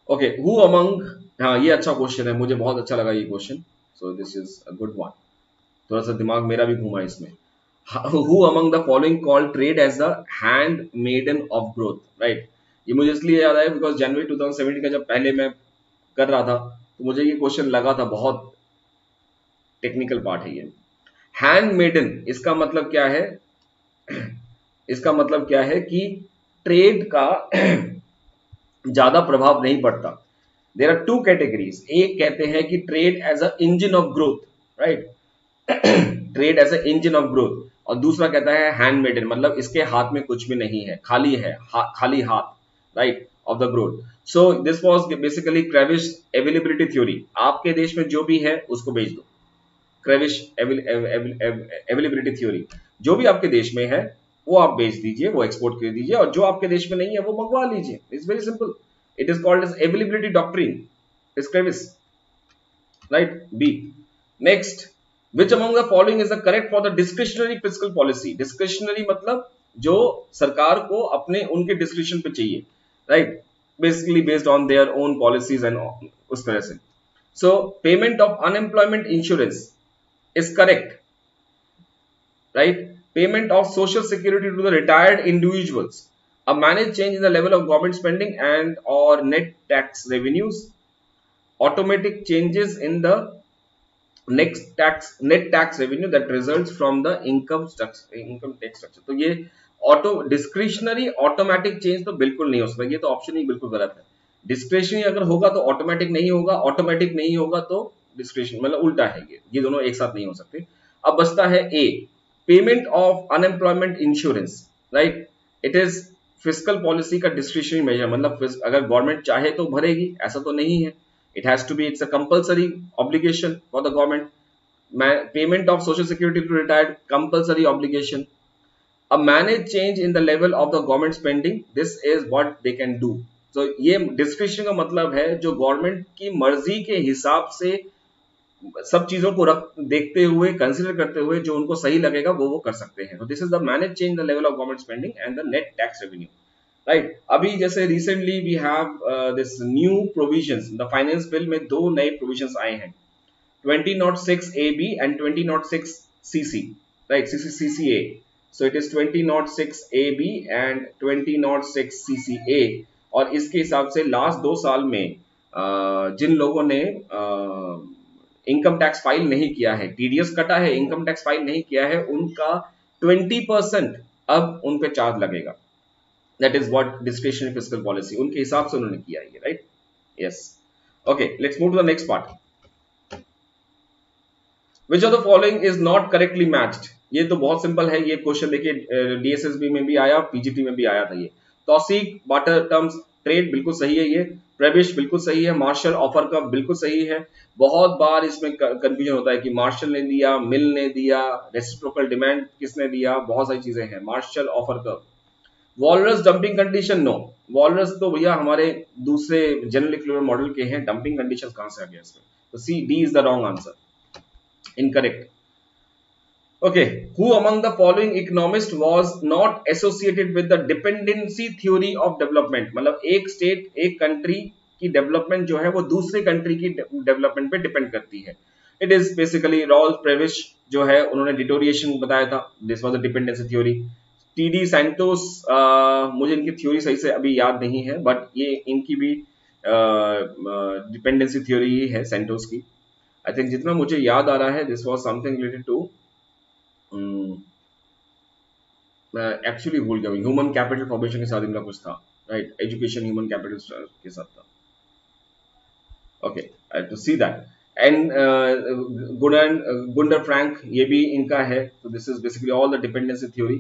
Okay, who among, हाँ ये अच्छा क्वेश्चन है, मुझे बहुत अच्छा लगा ये question, so this is a good one. थोड़ा सा दिमाग मेरा भी घूमा इसमें। Who among the following called trade as the handmaiden of growth, right? ये मुझे इसलिए याद आया बिकॉज जनवरी 2017 का जब पहले मैं कर रहा था तो मुझे ये क्वेश्चन लगा था, बहुत टेक्निकल पार्ट है ये। हैंड मेडन, इसका मतलब क्या है? इसका मतलब क्या है कि ट्रेड का ज्यादा प्रभाव नहीं पड़ता। देर आर टू कैटेगरीज, एक कहते हैं कि trade as a engine of growth, right, trade as a engine of growth, और दूसरा कहता है हैंडमेडन, मतलब इसके हाथ में कुछ भी नहीं है, खाली है, खाली हाथ, right, of the growth. So this was basically Kravis availability theory. आपके देश में जो भी है उसको बेच दो, क्रेविश अवेलेबिलिटी थ्योरी, जो भी आपके देश में है वो आप बेच दीजिए, वो एक्सपोर्ट कर दीजिए, और जो आपके देश में नहीं है वो मंगवा लीजिए। It's very simple, it is called as availability doctrine, is Kravis, right. B, next, which among the following is the correct for the discretionary fiscal policy? Discretionary मतलब जो सरकार को अपने उनके डिस्क्रिप्शन पे चाहिए, right, basically based on their own policies and उस तरह से। सो payment of unemployment insurance is correct, right? Payment of social security to the retired individuals, a managed change in the level of government spending and or net tax revenues, automatic changes in the net tax revenue that results from the income tax structure। तो ये auto discretionary automatic change तो बिल्कुल नहीं हो सकता, ये तो option ही बिल्कुल गलत है। डिस्क्रिशनरी अगर होगा तो ऑटोमेटिक नहीं होगा, ऑटोमेटिक नहीं होगा तो डिस्क्रिशन, मतलब उल्टा है, ये दोनों एक साथ नहीं हो सकते। अब बचता है A, payment of unemployment insurance, right, it is fiscal policy का डिस्क्रिशनरी मेजर, मतलब अगर गवर्नमेंट चाहे तो भरेगी, ऐसा तो नहीं है। It has to be, it's a compulsory obligation for the government. Payment of social security to retired, compulsory obligation. A managed change in the level of the government spending, this is what they can do. So ये discretion का मतलब है जो government की मर्जी के हिसाब से सब चीजों को देखते हुए, कंसिडर करते हुए जो उनको सही लगेगा वो कर सकते हैं। तो this is the manage change the level of government spending and the net tax revenue, right. अभी जैसे recently we have this new provisions, the finance bill में दो नए प्रोविजंस आए हैं, 2006 AB and 2006 CC, right, CCA। So it is 2006 AB and 2006 CCA। और इसके हिसाब से लास्ट 2 साल में जिन लोगों ने इनकम टैक्स फाइल नहीं किया है, टीडीएस कटा है, इनकम टैक्स फाइल नहीं किया है, उनका 20% अब उन पे चार्ज लगेगा। That is what discretionary fiscal policy, उनके हिसाब से उन्होंने किया है, राइट। Yes, okay, let's move to the next part. Which of the following is not correctly matched? ये तो बहुत सिंपल है, ये क्वेश्चन देखिए डीएसएसबी में भी आया, पीजीटी में भी आया था ये। तौसीक बाटर टर्म्स ट्रेड बिल्कुल सही है, ये प्रेविश बिल्कुल सही है, मार्शल ऑफर का बिल्कुल सही है। बहुत बार इसमें कंफ्यूजन होता है कि मार्शल ने दिया, मिल ने दिया, रेसिप्रोकल डिमांड किसने दिया, बहुत सारी चीजें हैं। मार्शल ऑफर का, Walras dumping condition, no, Walras तो भैया हमारे दूसरे जनरल इक्विलिब्रियम मॉडल के हैं, डंपिंग कंडीशन कहां से आ गया इसमें? तो C, D is the wrong answer, incorrect. Okay, who among the following economist was not associated with the dependency theory of development? मतलब एक स्टेट, एक कंट्री की डेवलपमेंट जो है वो दूसरे कंट्री की डेवलपमेंट पे डिपेंड करती है। इट इज बेसिकली रॉल्फ प्रेविश जो है, उन्होंने डिटोरिएशन बताया था, this was the dependency theory. TD Santos, मुझे इनकी थ्योरी सही से अभी याद नहीं है, बट ये इनकी भी डिपेंडेंसी थ्योरी ही है सैंटोस की। आई थिंक जितना मुझे याद आ रहा है, this was something related to, actually भूल गया, ह्यूमन कैपिटल फॉर्मेशन के साथ इनका कुछ था, राइट, एजुकेशन ह्यूमन कैपिटल के साथ था। Okay, I have to see that. And Gunder Frank, ये भी इनका है। तो this is basically all the dependency theory.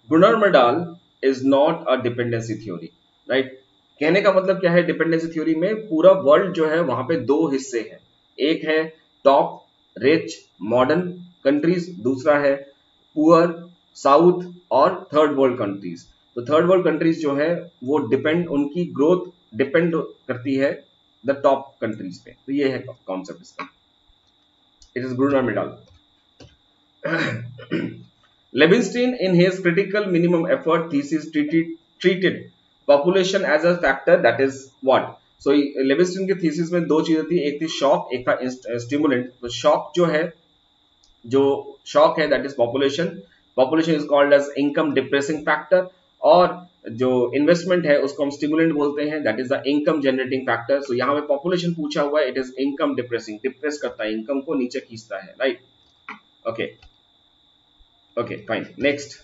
Gunnar Myrdal is not a dependency theory, right. कहने का मतलब क्या है, डिपेंडेंसी थ्योरी में पूरा वर्ल्ड जो है वहां पे दो हिस्से हैं, एक है टॉप रिच मॉडर्न कंट्रीज, दूसरा है पुअर साउथ और थर्ड वर्ल्ड कंट्रीज। तो थर्ड वर्ल्ड कंट्रीज जो है वो डिपेंड, उनकी ग्रोथ डिपेंड करती है द टॉप कंट्रीज पे। तो ये है कॉन्सेप्ट इसका, it is Gunnar Myrdal. Levinstein in his critical minimum effort thesis treated population as a factor, that is what? So Levinstein के thesis में दो चीजें थी, एक थी शॉक, एक था स्टिमुलेंट। तो शॉक जो है, जो शॉक है that is population, population is called as income depressing factor, और जो इन्वेस्टमेंट है उसको हम स्टिमुलेंट बोलते हैं, that is the income generating factor. So यहाँ पे पॉपुलेशन पूछा हुआ है, it is income depressing, depress करता है, इनकम को नीचे खींचता है, right. Okay okay fine, next.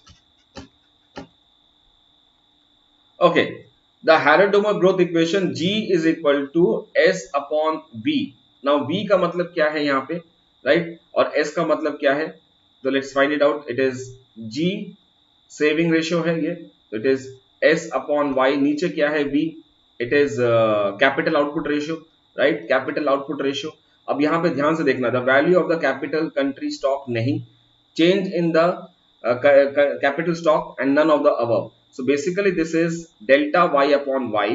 Okay, the Harrod Domar growth equation G is equal to S upon B। Now B का मतलब क्या है यहाँ पे, राइट, और S का मतलब क्या है, तो let's find it out. It is G saving ratio है ये, it is S upon Y, नीचे क्या है B, it is capital output ratio, right, capital output ratio. अब यहाँ पे ध्यान से देखना, the value of the capital country stock नहीं, change in the capital stock and none of the above. So basically this is delta y upon y,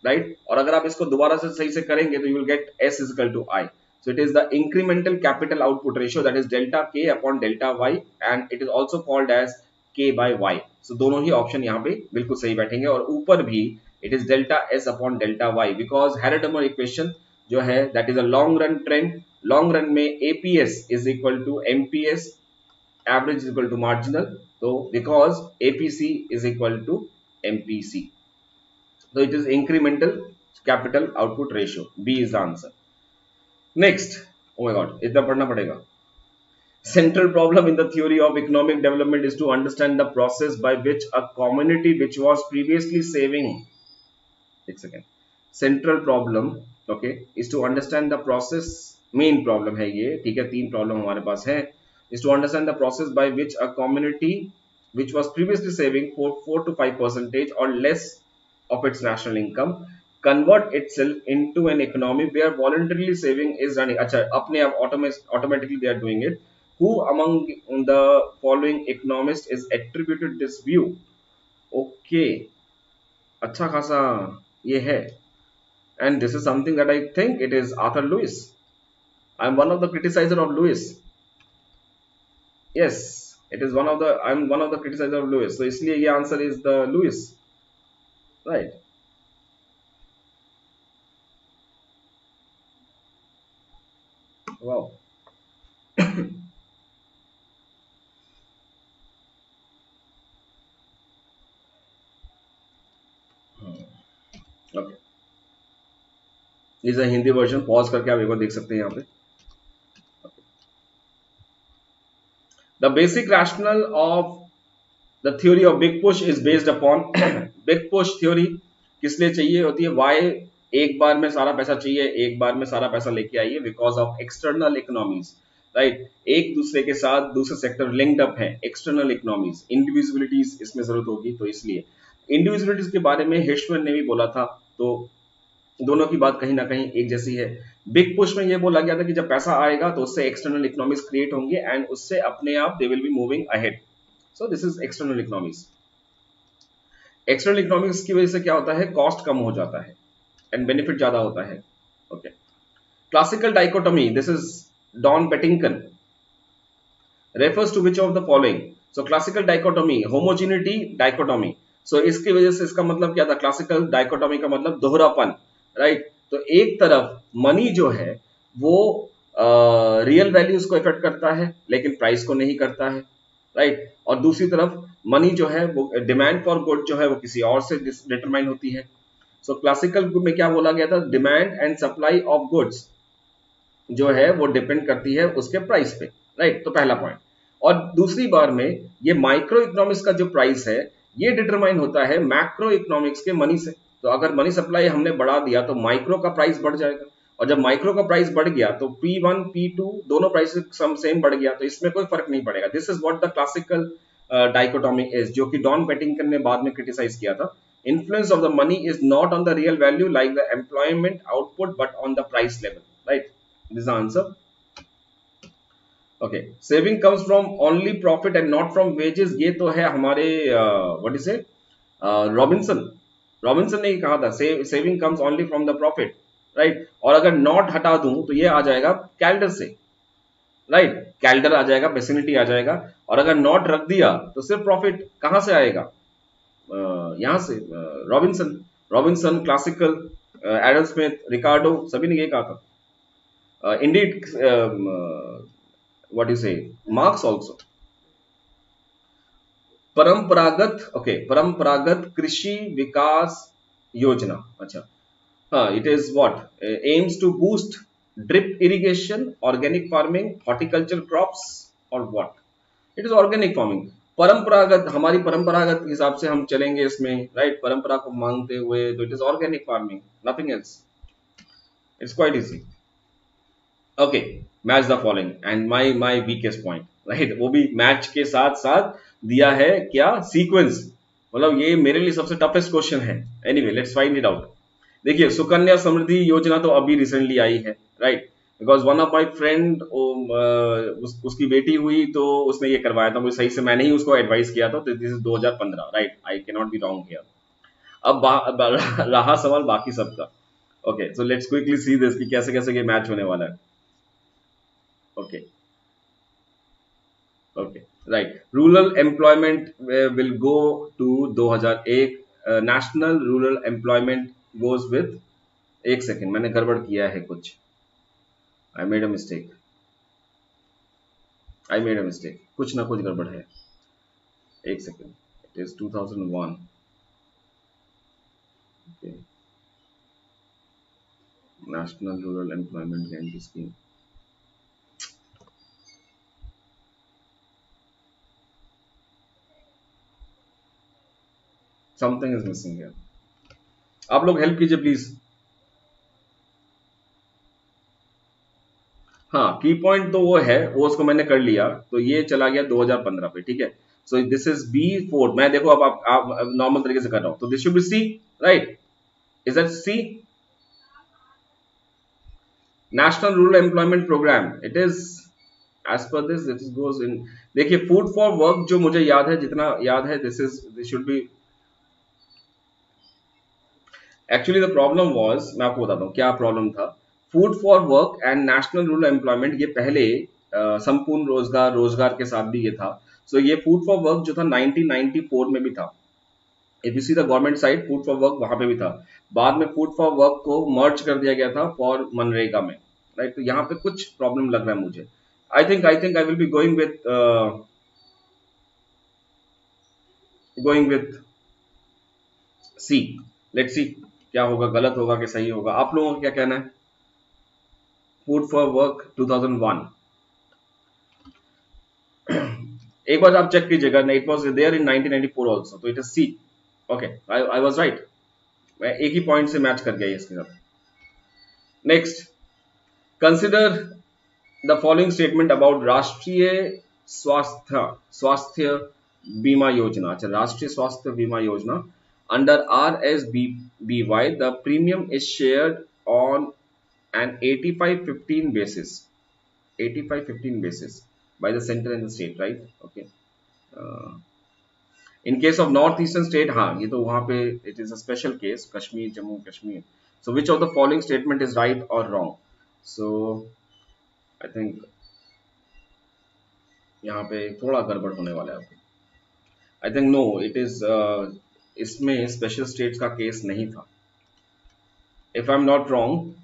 right? और अगर आप इसको दोबारा से सही से करेंगे तो you will get S is equal to I. So it is the incremental capital output ratio, that is delta K upon delta Y, and it is also called as K by Y. So दोनों ही option यहाँ पे बिल्कुल सही बैठेंगे, और ऊपर भी it is delta S upon delta Y, because Harrod-Domar equation जो है that is a long run trend. long run में APS is equal to MPS, average is equal to marginal, so because APC is equal to MPC, so it is incremental capital output ratio. B is the answer. Next, oh my god, इतना पढ़ना पड़ेगा। Central problem in the theory of economic development is to understand the process by which a community which was previously saving, एक second, central problem, okay, is to understand the process, main problem है ये, ठीक है, तीन problem हमारे पास है, is to understand the process by which a community which was previously saving for 4 to 5% or less of its national income convert itself into an economy where voluntarily saving is running. अच्छा, अपने आप automatically they are doing it. Who among the following economists is attributed this view? Okay, अच्छा खासा ये है, and this is something that I think it is Arthur Lewis. I am one of the criticizer of Lewis. Yes, it is one of the, I'm one of the criticizer of Lewis, so इसलिए ये answer is the Lewis, right? Wow. Okay, is a Hindi version, pause करके आप एक बार देख सकते हैं यहाँ पे। The basic rational of the theory of big push is based upon, big push theory किस लिए चाहिए होती है, वाई एक बार में सारा पैसा चाहिए, एक बार में सारा पैसा लेके आइए, because of external economies, right, एक दूसरे के साथ दूसरे सेक्टर लिंक्ड अप है, एक्सटर्नल इकोनॉमीज, इंडिविजुअलिटीज इसमें जरूरत होगी, तो इसलिए इंडिविजुअलिटीज के बारे में हिर्शमैन ने भी बोला था, तो दोनों की बात कहीं ना कहीं एक जैसी है। बिग पुश में ये बोला गया था कि जब पैसा आएगा तो उससे एक्सटर्नल इकोनॉमीज क्रिएट होंगे एंड उससे अपने आप they will be moving ahead, so this is external economies. External economics की वजह से क्या होता है, कॉस्ट कम हो जाता है एंड बेनिफिट ज्यादा होता है। Okay, classical dichotomy, this is Don Patinkin, refers to which of the following. So classical dichotomy, homogeneity dichotomy, so इसकी वजह से इसका मतलब क्या था, क्लासिकल डाइकोटोमी का मतलब दोहरापन, राइट, तो एक तरफ मनी जो है वो रियल वैल्यूज को इफेक्ट करता है लेकिन प्राइस को नहीं करता है, राइट, और दूसरी तरफ मनी जो है वो, डिमांड फॉर गुड जो है वो किसी और से डिटरमाइन होती है। सो क्लासिकल में क्या बोला गया था, demand and supply of goods जो है वो डिपेंड करती है उसके प्राइस पे, राइट, तो पहला पॉइंट। और दूसरी बार में ये माइक्रो इकोनॉमिक्स का जो प्राइस है ये डिटरमाइन होता है मैक्रो इकोनॉमिक्स के मनी से, तो अगर मनी सप्लाई हमने बढ़ा दिया तो माइक्रो का प्राइस बढ़ जाएगा, और जब माइक्रो का प्राइस बढ़ गया तो P1 P2 दोनों प्राइस सेम बढ़ गया, तो इसमें कोई फर्क नहीं पड़ेगा। This is what the classical dichotomy is, जो कि डॉन बेटिंकन ने बाद में क्रिटिसाइज किया था। Influence of the money is not on the real value like the employment output but on the price level, right, this is the answer. Okay, saving comes from only profit and not from wages, ये तो है हमारे what is it, Robinson ने ही कहा था, saving comes only from the profit, right, और अगर not हटा दूं तो ये आ जाएगा कैल्डर से, राइट, कैल्डर आ जाएगा, विसिनिटी आ जाएगा, और अगर नॉट रख दिया तो सिर्फ प्रॉफिट कहां से आएगा, यहां से, Robinson, classical, Adam Smith, Ricardo, सभी ने ये कहा था, indeed what you say, Marx also. परंपरागत, ओके, परंपरागत कृषि विकास योजना, अच्छा, हाँ, it is what aims to boost drip irrigation, organic farming, horticulture crops, और what, it is organic farming. परंपरागत, हमारी परंपरागत हिसाब से हम चलेंगे इसमें, राइट, परंपरा को मांगते हुए, तो it is organic farming, nothing else, it's quite easy. Okay, match the following and my weakest point, right, वो भी मैच के साथ साथ दिया है क्या, सीक्वेंस, मतलब ये मेरे लिए सबसे टफेस्ट क्वेश्चन है। Anyway, let's find it out. देखिए, सुकन्या समृद्धि योजना तो अभी रिसेंटली आई है, right, because one of my friend, उसकी बेटी हुई तो उसने ये करवाया था, मुझे सही से मैंने ही उसको एडवाइस किया था, तो this is 2015, right, I can not be wrong here. अब रहा सवाल बाकी सबका। Okay, so let's quickly see this कि कैसे कैसे ये मैच होने वाला है। Okay, okay, right, rural employment will go to 2001, national rural employment goes with, एक सेकेंड, मैंने गड़बड़ किया है कुछ, I made a mistake, I made a mistake, कुछ ना कुछ गड़बड़ है, एक second, it is 2001, okay, national rural employment guarantee scheme, something is missing here, आप लोग हेल्प कीजिए प्लीज। हाँ, की पॉइंट तो वो है, वो उसको मैंने कर लिया, तो ये चला गया 2015 पे, ठीक है, सो दिस इज B4, मैं देखो अब आप नॉर्मल तरीके से कर रहा हूं, तो this should be C, right, is that C, national rural employment programme, it is as per this, it goes in, देखिए, फूड फॉर वर्क जो मुझे याद है, जितना याद है, this should B, actually the problem was, मैं आपको बताता हूँ क्या प्रॉब्लम था। Food for work and national rural employment, ये पहले संपूर्ण रोजगार, रोजगार के साथ भी ये था, सो ये फूड फॉर वर्क जो था 1994 में भी था, if you see the government side, food for work वहां पे भी था, बाद में फूड फॉर वर्क को मर्ज कर दिया गया था फॉर मनरेगा में, राइट, तो यहाँ पे कुछ प्रॉब्लम लग रहा है मुझे, I think I will be going with C, let's see क्या होगा, गलत होगा कि सही होगा, आप लोगों का क्या कहना है। फूड फॉर वर्क 2001, एक बार आप चेक कीजिएगा, it was there in 1994 also, तो it is C, okay, I was right, मैं एक ही पॉइंट से मैच कर गया इसके साथ। Next, consider the following statement about राष्ट्रीय स्वास्थ्य स्वास्थ्य बीमा योजना, अच्छा, राष्ट्रीय स्वास्थ्य बीमा योजना, under RSBY the premium is shared on an 85-15 basis, 85-15 basis by the center and the state, right, okay, uh, in case of north eastern state, हाँ, ये तो वहां पे it is a special case, Kashmir, Jammu Kashmir, so which of the following statement is right or wrong, so I think यहाँ पे थोड़ा गड़बड़ होने वाला है आपको, I think no, it is, इसमें स्पेशल स्टेट्स का केस नहीं था, if I am not wrong,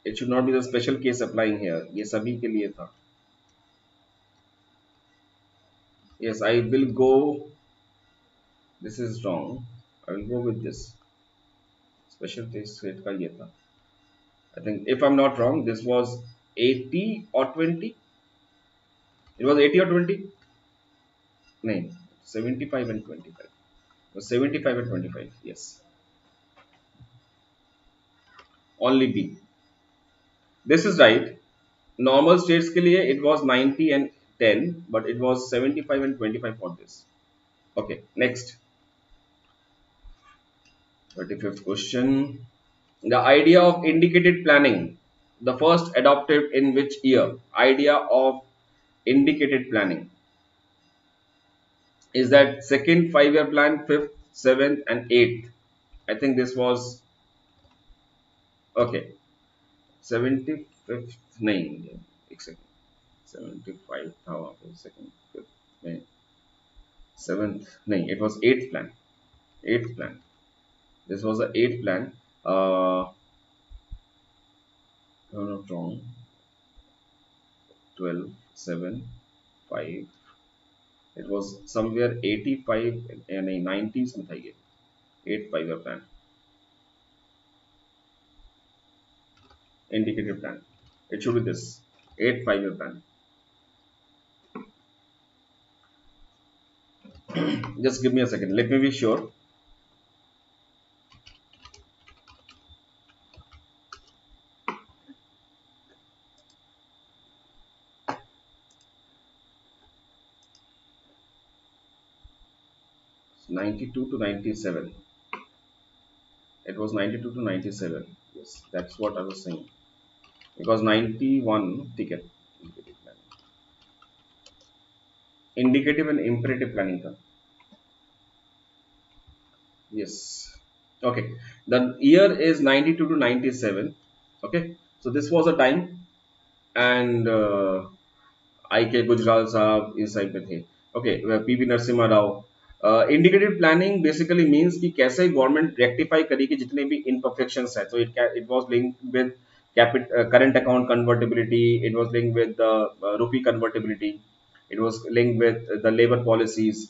it should not be the special case applying here, ये सभी के लिए था, yes, I will go, this is wrong, I will go with this, special taste rate का ये था, I think if I'm not wrong, this was 80 or 20, it was 80 or 20, नहीं, 75 and 25, it was 75 and 25, yes, only B, this is right, normal states के लिए it was 90 and 10, but it was 75 and 25 for this, okay, next, 35th question, the idea of indicated planning, the first adopted in which year, idea of indicated planning, is that second 5-year plan, fifth, seventh, and eighth, I think this was, okay, 75th नहीं, एक second, 75 था वहाँ पे, second, fifth नहीं, seventh नहीं, it was eighth plan, eighth plan, this was the eighth plan, if I'm not wrong, 12, 7, 5, it was somewhere 85 या नहीं 90s में था ये 8 5 plan indicative plan. It should be this 8 5 plan. Just give me a second. Let me be sure. It's 92 to 97. It was 92 to 97. Yes, that's what I was saying. Because 91 ticket. Indicative and imperative planning. Yes. Okay. The year is 92 to 97. Okay. So this was a time, and आई के गुजराल साहब इस side पे थे. Okay, PV Narasimha Rao. Indicative planning basically means कि कैसे government rectify करेगी जितने भी इनपरफेक्शंस है. तो it was linked with current account convertibility, it was linked with the rupee convertibility, it was linked with the labor policies,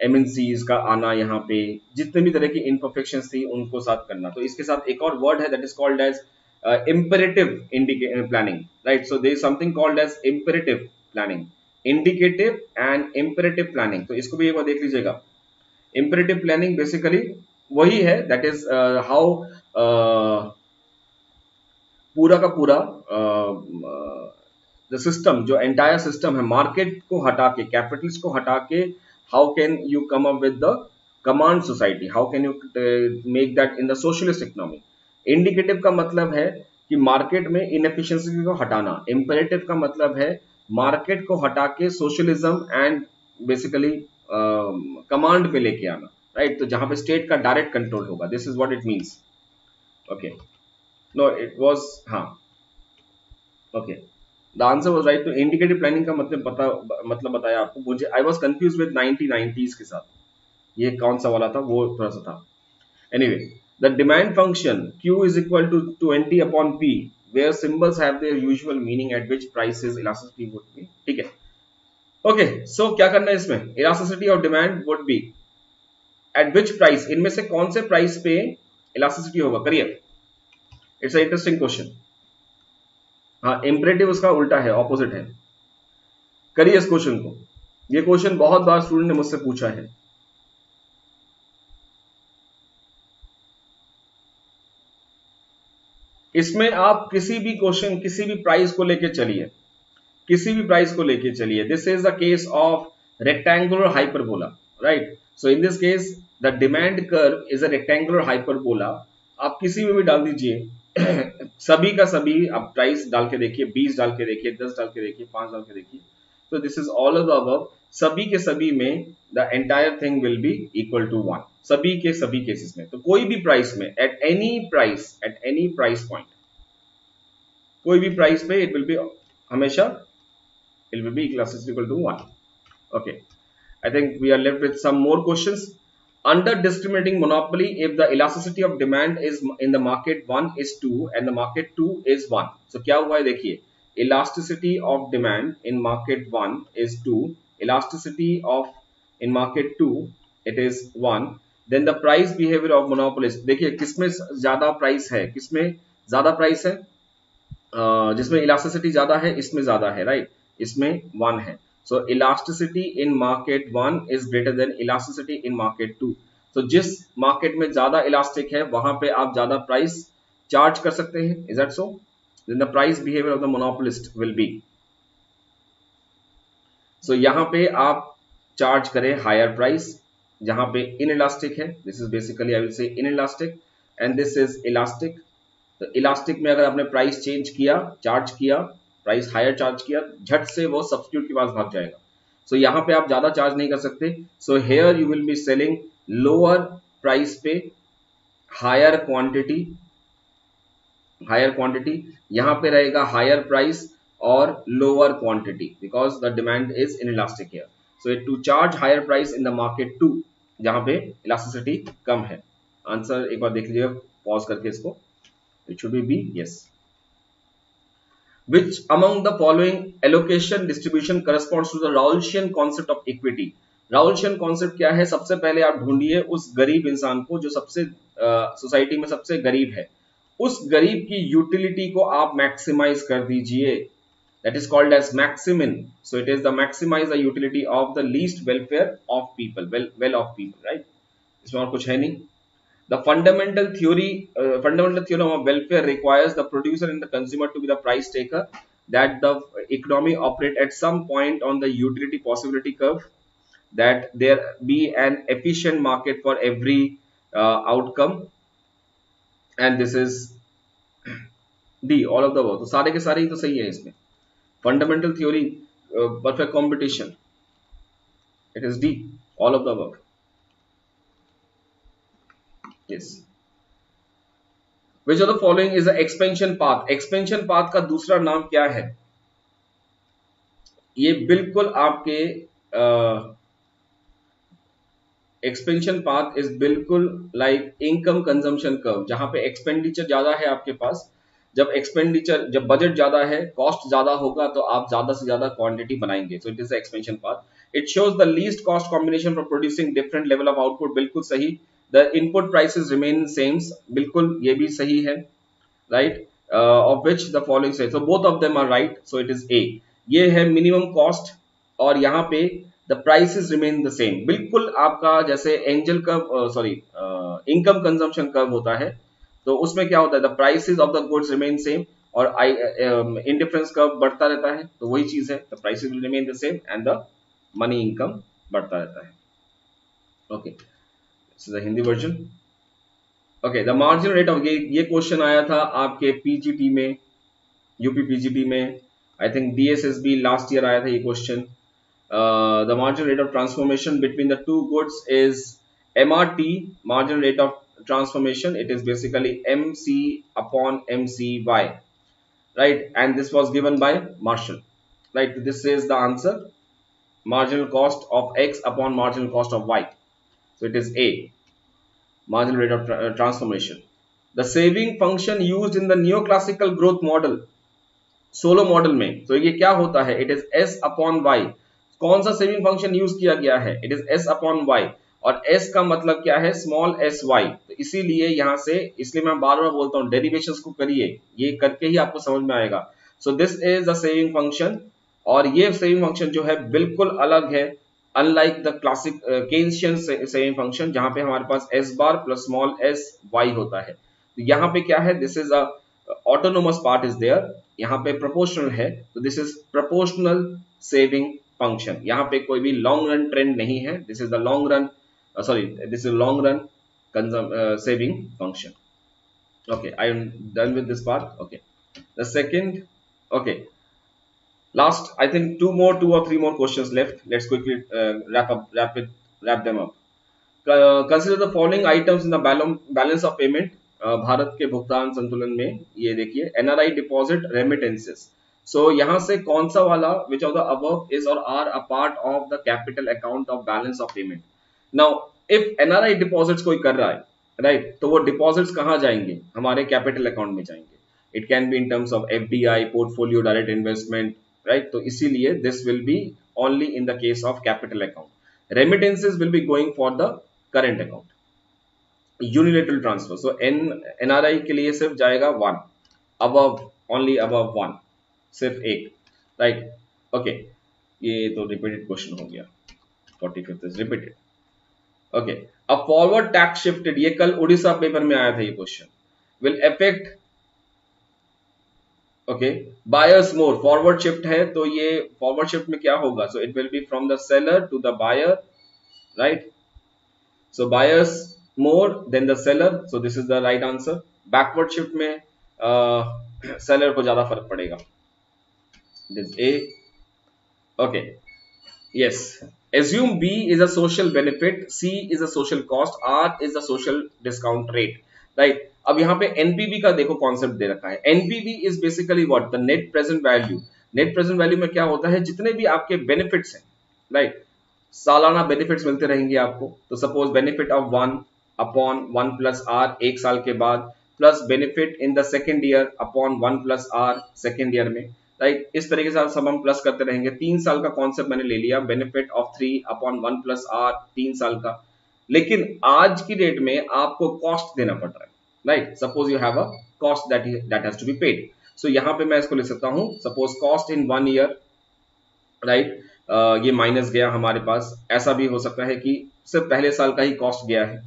MNCs का आना, यहाँ पे जितने भी तरह की इनपरफेक्शंस थी उनको साथ करना. तो इसके साथ एक और वर्ड है that is called as imperative planning, right? So there is something called as imperative planning, indicative and imperative planning. तो इसको भी एक बार देख लीजिएगा. imperative planning basically वही है, that is how पूरा का पूरा द सिस्टम, जो एंटायर सिस्टम है, मार्केट को हटा के, कैपिटल्स को हटा के, how can you come up with the command society, how can you make that in the socialist economy. Indicative का मतलब है कि मार्केट में इनएफिशिएंसी को हटाना. इंपेरेटिव का मतलब है मार्केट को हटा के सोशलिज्म एंड बेसिकली कमांड पे लेके आना, राइट? तो जहां पे स्टेट का डायरेक्ट कंट्रोल होगा. This is what it means. Okay, no it was, हाँ, okay, the answer was right. तो इंडिकेटिव प्लानिंग का मतलब बताया आपको. मुझे I was confuse with 1990s के साथ. ये कौन सा वाला था वो थोड़ा सा था. Anyway, the demand function Q is equal to 20 upon P where symbols have their usual meaning at which prices elasticity would be. ठीक है. ओके, सो क्या करना है इसमें? Elasticity of demand would be eight which price, इनमें से कौन से प्राइस पे इलास्टिसिटी होगा? करिए. It's a interesting question. हाँ, इंपरेटिव उसका उल्टा है, ऑपोजिट है. करिए इस क्वेश्चन को. ये क्वेश्चन बहुत बार स्टूडेंट ने मुझसे पूछा है. इसमें आप किसी भी क्वेश्चन, किसी भी प्राइस को लेके चलिए, किसी भी प्राइस को लेके चलिए. This is the case of rectangular hyperbola, right? So in this case the demand curve is a rectangular hyperbola. आप किसी में भी डाल दीजिए. सभी का सभी आप प्राइस डाल के देखिए, 20 डाल के देखिए, 10 डाल के देखिए, 5 डाल के देखिए. तो this is all of the above. सभी के सभी में the entire thing will be equal to 1. सभी के सभी केसेस में. तो कोई भी प्राइस में, एट एनी प्राइस पॉइंट, कोई भी प्राइस पे इट विल बी हमेशा, it will be elasticity equal to 1. Okay, I think we are left with some more questions. Under discriminating monopoly, if the elasticity of demand is in the market 1 is 2 and the market 2 is 1, so क्या हुआ है देखिए. elasticity of demand in market 1 is 2, elasticity of in market 2 it is 1, then the price behavior of monopolist. देखिए किसमें ज्यादा price है, किसमें ज्यादा प्राइस है? जिसमें इलास्टिसिटी ज्यादा है इसमें ज्यादा है, राइट? इसमें 1 है. So elasticity in market 1 is greater than elasticity in market 2. तो जिस मार्केट में ज्यादा इलास्टिक है वहां पे आप ज्यादा प्राइस चार्ज कर सकते हैं. Is that so? Then the price behaviour of the monopolist will be, so यहां पे आप चार्ज करें हायर प्राइस जहां पे इन इलास्टिक है. This is basically I will say inelastic and this is elastic. तो इलास्टिक में अगर आपने प्राइस चेंज किया, चार्ज किया, प्राइस हायर चार्ज किया, झट से वो सब्स्टिट्यूट के पास भाग जाएगा. सो यहाँ पे आप ज्यादा चार्ज नहीं कर सकते. So here you will be selling lower price पे हायर क्वांटिटी. यहाँ पे रहेगा हायर प्राइस और lower quantity because the demand is inelastic here. So to charge higher price in the market 2 जहां पे इलास्टिसिटी कम है. आंसर एक बार देख लीजिएगा पॉज करके इसको. It should be B. Yes. Which among the following allocation distribution corresponds to the Raoultian concept of equity? Raoultian concept क्या है? सबसे पहले आप ढूंढिए उस गरीब इंसान को जो सबसे सोसाइटी में सबसे गरीब है, उस गरीब की यूटिलिटी को आप मैक्सिमाइज कर दीजिए. That is called as maximin. So it is the maximize the utility of the least welfare of people, well of people, right? इसमें और कुछ है नहीं. The fundamental theorem of welfare requires the producer and the consumer to be the price taker, that the economy operate at some point on the utility possibility curve, that there be an efficient market for every outcome, and this is D, all of the above. तो सारे के सारे ही तो सही है इसमें. Fundamental theory, perfect competition, it is D, all of the above. Yes. Which of the following is the expansion path? Expansion path का दूसरा नाम क्या है? ये बिल्कुल आपके एक्सपेंशन पाथ इज बिल्कुल लाइक इनकम कंजम्पशन कर्व, जहां पे एक्सपेंडिचर ज्यादा है आपके पास. जब बजट ज्यादा है, कॉस्ट ज्यादा होगा, तो आप ज्यादा से ज्यादा क्वांटिटी बनाएंगे. So it is the expansion path. It shows the least cost combination for producing different level of output. बिल्कुल सही. The input prices remain same. बिल्कुल ये भी सही है, right. Of which the following से, so both of them are right. So it is A. ये है मिनिमम कॉस्ट और यहाँ पे the prices remain the same. बिल्कुल आपका जैसे Engel curve, income consumption curve होता है, तो उसमें क्या होता है, the prices of the goods remain same और इंडिफरेंस कर्व बढ़ता रहता है. तो वही चीज है, the prices will remain the same and the money income बढ़ता रहता है. Okay, this is the Hindi version. Okay, the marginal rate of, ये क्वेश्चन आया था आपके पीजीटी में, यूपी पीजीटी में. I think DSSB last year आया था ये question. The marginal rate of transformation between the two goods is MRT, marginal rate of transformation. It is basically MC upon MCY, right? And this was given by Marshall, right? This is the answer, marginal cost of X upon marginal cost of Y. So it is A, marginal rate of transformation. The saving function used in the neoclassical growth model, Solow model में, तो ये क्या होता है, it is S upon Y. कौन सा saving function use किया गया है, it is S upon Y, और S का मतलब क्या है, स्मॉल sy. तो इसीलिए यहां से, इसलिए मैं बार बार बोलता हूं डेरिवेशंस को करिए, ये करके ही आपको समझ में आएगा. So this is the saving function, और ये सेविंग फंक्शन जो है बिल्कुल अलग है, unlike the classic Keynesian saving function, जहां पे हमारे पास S bar plus small sy होता है. तो यहाँ पे क्या है, this is a autonomous part is there, यहाँ पे प्रोपोर्शनल है, तो this is proportional saving function. यहाँ पे कोई भी लॉन्ग रन ट्रेंड नहीं है. This is the long run, this is long run saving function. Okay, I am done with this part. Okay, the second. Okay, last I think two or three more questions left. Let's quickly wrap them up. Consider the following items in the balance of payment. Bharat के भुगतान संतुलन में ये देखिए, NRI deposit, remittances. सो यहां से कौन सा वाला, which of the above is or are a part of the capital account of balance of payment. Now if NRI deposits कोई कर रहा है, राइट, तो वो डिपॉजिट्स कहां जाएंगे, हमारे कैपिटल अकाउंट में जाएंगे. It can be in terms of FDI, portfolio direct investment, right. तो इसीलिए this will B only in the case of capital account. Remittances will be going for the current account. Unilateral transfer, so NRI के लिए सिर्फ जाएगा 1, above, only above 1, सिर्फ एक, right. Okay, ये तो रिपीटेड क्वेश्चन हो गया. 45th is repeated. Okay, a forward tax shifted, ये कल उड़ीसा पेपर में आया था ये question. Will affect, okay, buyers more. Forward shift है, तो ये फॉरवर्ड शिफ्ट में क्या होगा, so it will be from the seller to the buyer, right. So buyers more than the seller, so this is the right answer. Backward shift में seller को ज्यादा फर्क पड़ेगा. This A. Okay, yes. Assume B is a social benefit, C is a social cost, R is a social discount rate, right. अब यहाँ पे NPV का देखो कॉन्सेप्ट दे रखा है. NPV is basically what, the net present value. Net present value में क्या होता है, जितने भी आपके बेनिफिट्स हैं, राइट, सालाना बेनिफिट्स मिलते रहेंगे आपको. तो suppose benefit of 1 upon 1 plus R एक साल के बाद, plus benefit in the second year upon 1 plus R second year में. राइट। इस तरीके से सब हम प्लस करते रहेंगे। 3 साल का कॉन्सेप्ट मैंने ले लिया, बेनिफिट ऑफ 3/1 प्लस आर, 3 साल का। लेकिन आज की डेट में आपको कॉस्ट देना पड़ रहा है, right. Suppose you have a cost that has to be paid. So यहां पे मैं इसको लिख सकता हूं, suppose cost in 1 year, right. ये माइनस गया हमारे पास। ऐसा भी हो सकता है कि सिर्फ पहले साल का ही कॉस्ट गया है।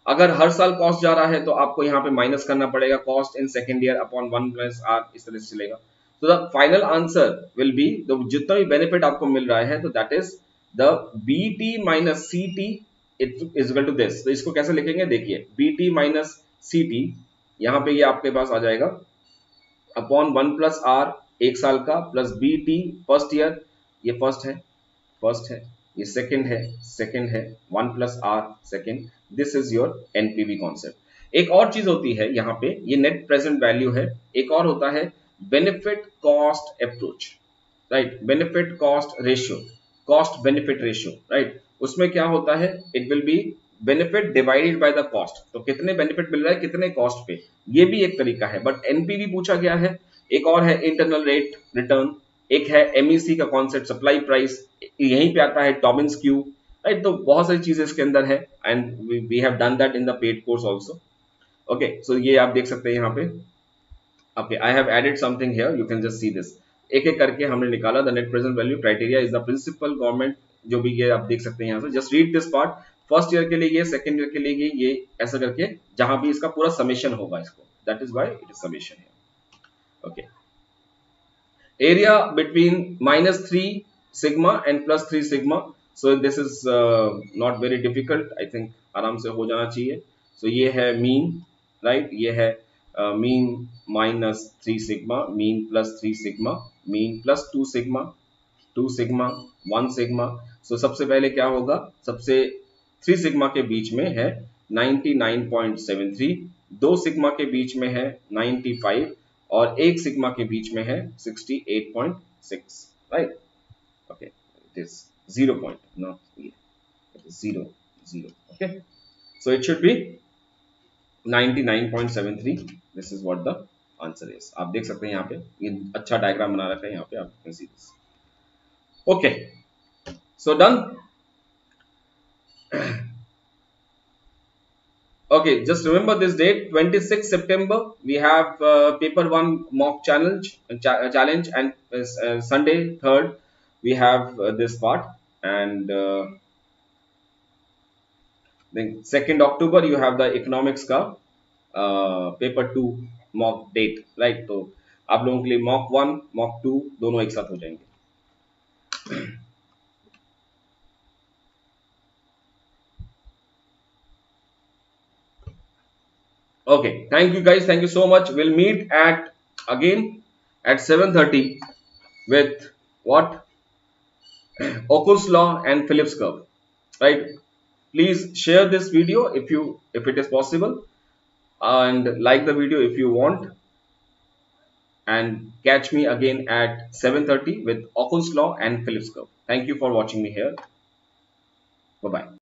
अगर हर साल कॉस्ट जा रहा है तो आपको यहाँ पे माइनस करना पड़ेगा, cost in second year upon 1 plus R, इस तरह से चलेगा। तो the final answer will be, जितना भी बेनिफिट आपको मिल रहा है, तो that is the B T minus C T is equal to this. तो इसको कैसे लिखेंगे, देखिए, B T minus C T, यहाँ पे ये आपके पास आ जाएगा अपॉन 1 प्लस आर 1 साल का, plus B T first year, ये फर्स्ट है, ये सेकंड है, 1 plus R second. This is your NPV concept. एक और चीज होती है यहाँ पे, ये नेट प्रेजेंट वैल्यू है। एक और होता है benefit cost approach, right. Benefit cost ratio, cost benefit ratio, right. उसमें क्या होता है, it will B benefit divided by the cost. तो कितने बेनिफिट मिल रहा है कितने कॉस्ट पे, ये भी एक तरीका है, बट एनपीवी पूछा गया है। एक और है इंटरनल रेट रिटर्न, एक है एमईसी का कॉन्सेप्ट, सप्लाई प्राइस, यहीं पे आता है टॉबिन्स क्यू, राइट। तो बहुत सारी चीजें इसके अंदर है, and we have done that in the paid course also. Okay, so ये आप देख सकते हैं यहाँ पे। Okay, I have added something here, you can just see this. एक एक करके हमने निकाला। The net present value criteria is the principal government, जो भी ये आप देख सकते हैं यहाँ से। Just read this part, first year के लिए ये, सेकंड ईयर के लिए ये, ऐसा करके जहां भी इसका पूरा समेशन होगा इसको, that is why it is summation here. Okay, area between -3 sigma and +3 sigma, so this is not very difficult, I think आराम से हो जाना चाहिए। so ये है मीन, राइट। ये है mean -3 sigma, mean +3 sigma, mean +2 sigma, 2 sigma, 1 sigma. So सबसे पहले क्या होगा, सबसे 3 सिग्मा के बीच में है 99.73, 2 सिग्मा के बीच में है 95, और 1 सिग्मा के बीच में है 68.6, right. Okay, it is 0 point, not ये, it is 0 0। Okay, so it should be 99.73। This is what the answer is. आप देख सकते हैं यहाँ पे, ये अच्छा डायग्राम बना रखा है यहाँ पे, आप can see this. Okay, so done. Okay, just remember this date, 26 September we have paper 1 mock challenge, and Sunday 3rd we have this part, and then 2nd October you have the economics ka paper 2 mock date, right। तो आप लोगों के लिए mock 1 mock 2 दोनों एक साथ हो जाएंगे। Okay, thank you guys, thank you so much. We'll meet at again at 7:30 with what, Occult's law and Phillips curve, right? Please share this video if it is possible, and like the video if you want, and catch me again at 7:30 with Occult's law and Phillips curve. Thank you for watching me here. Bye bye.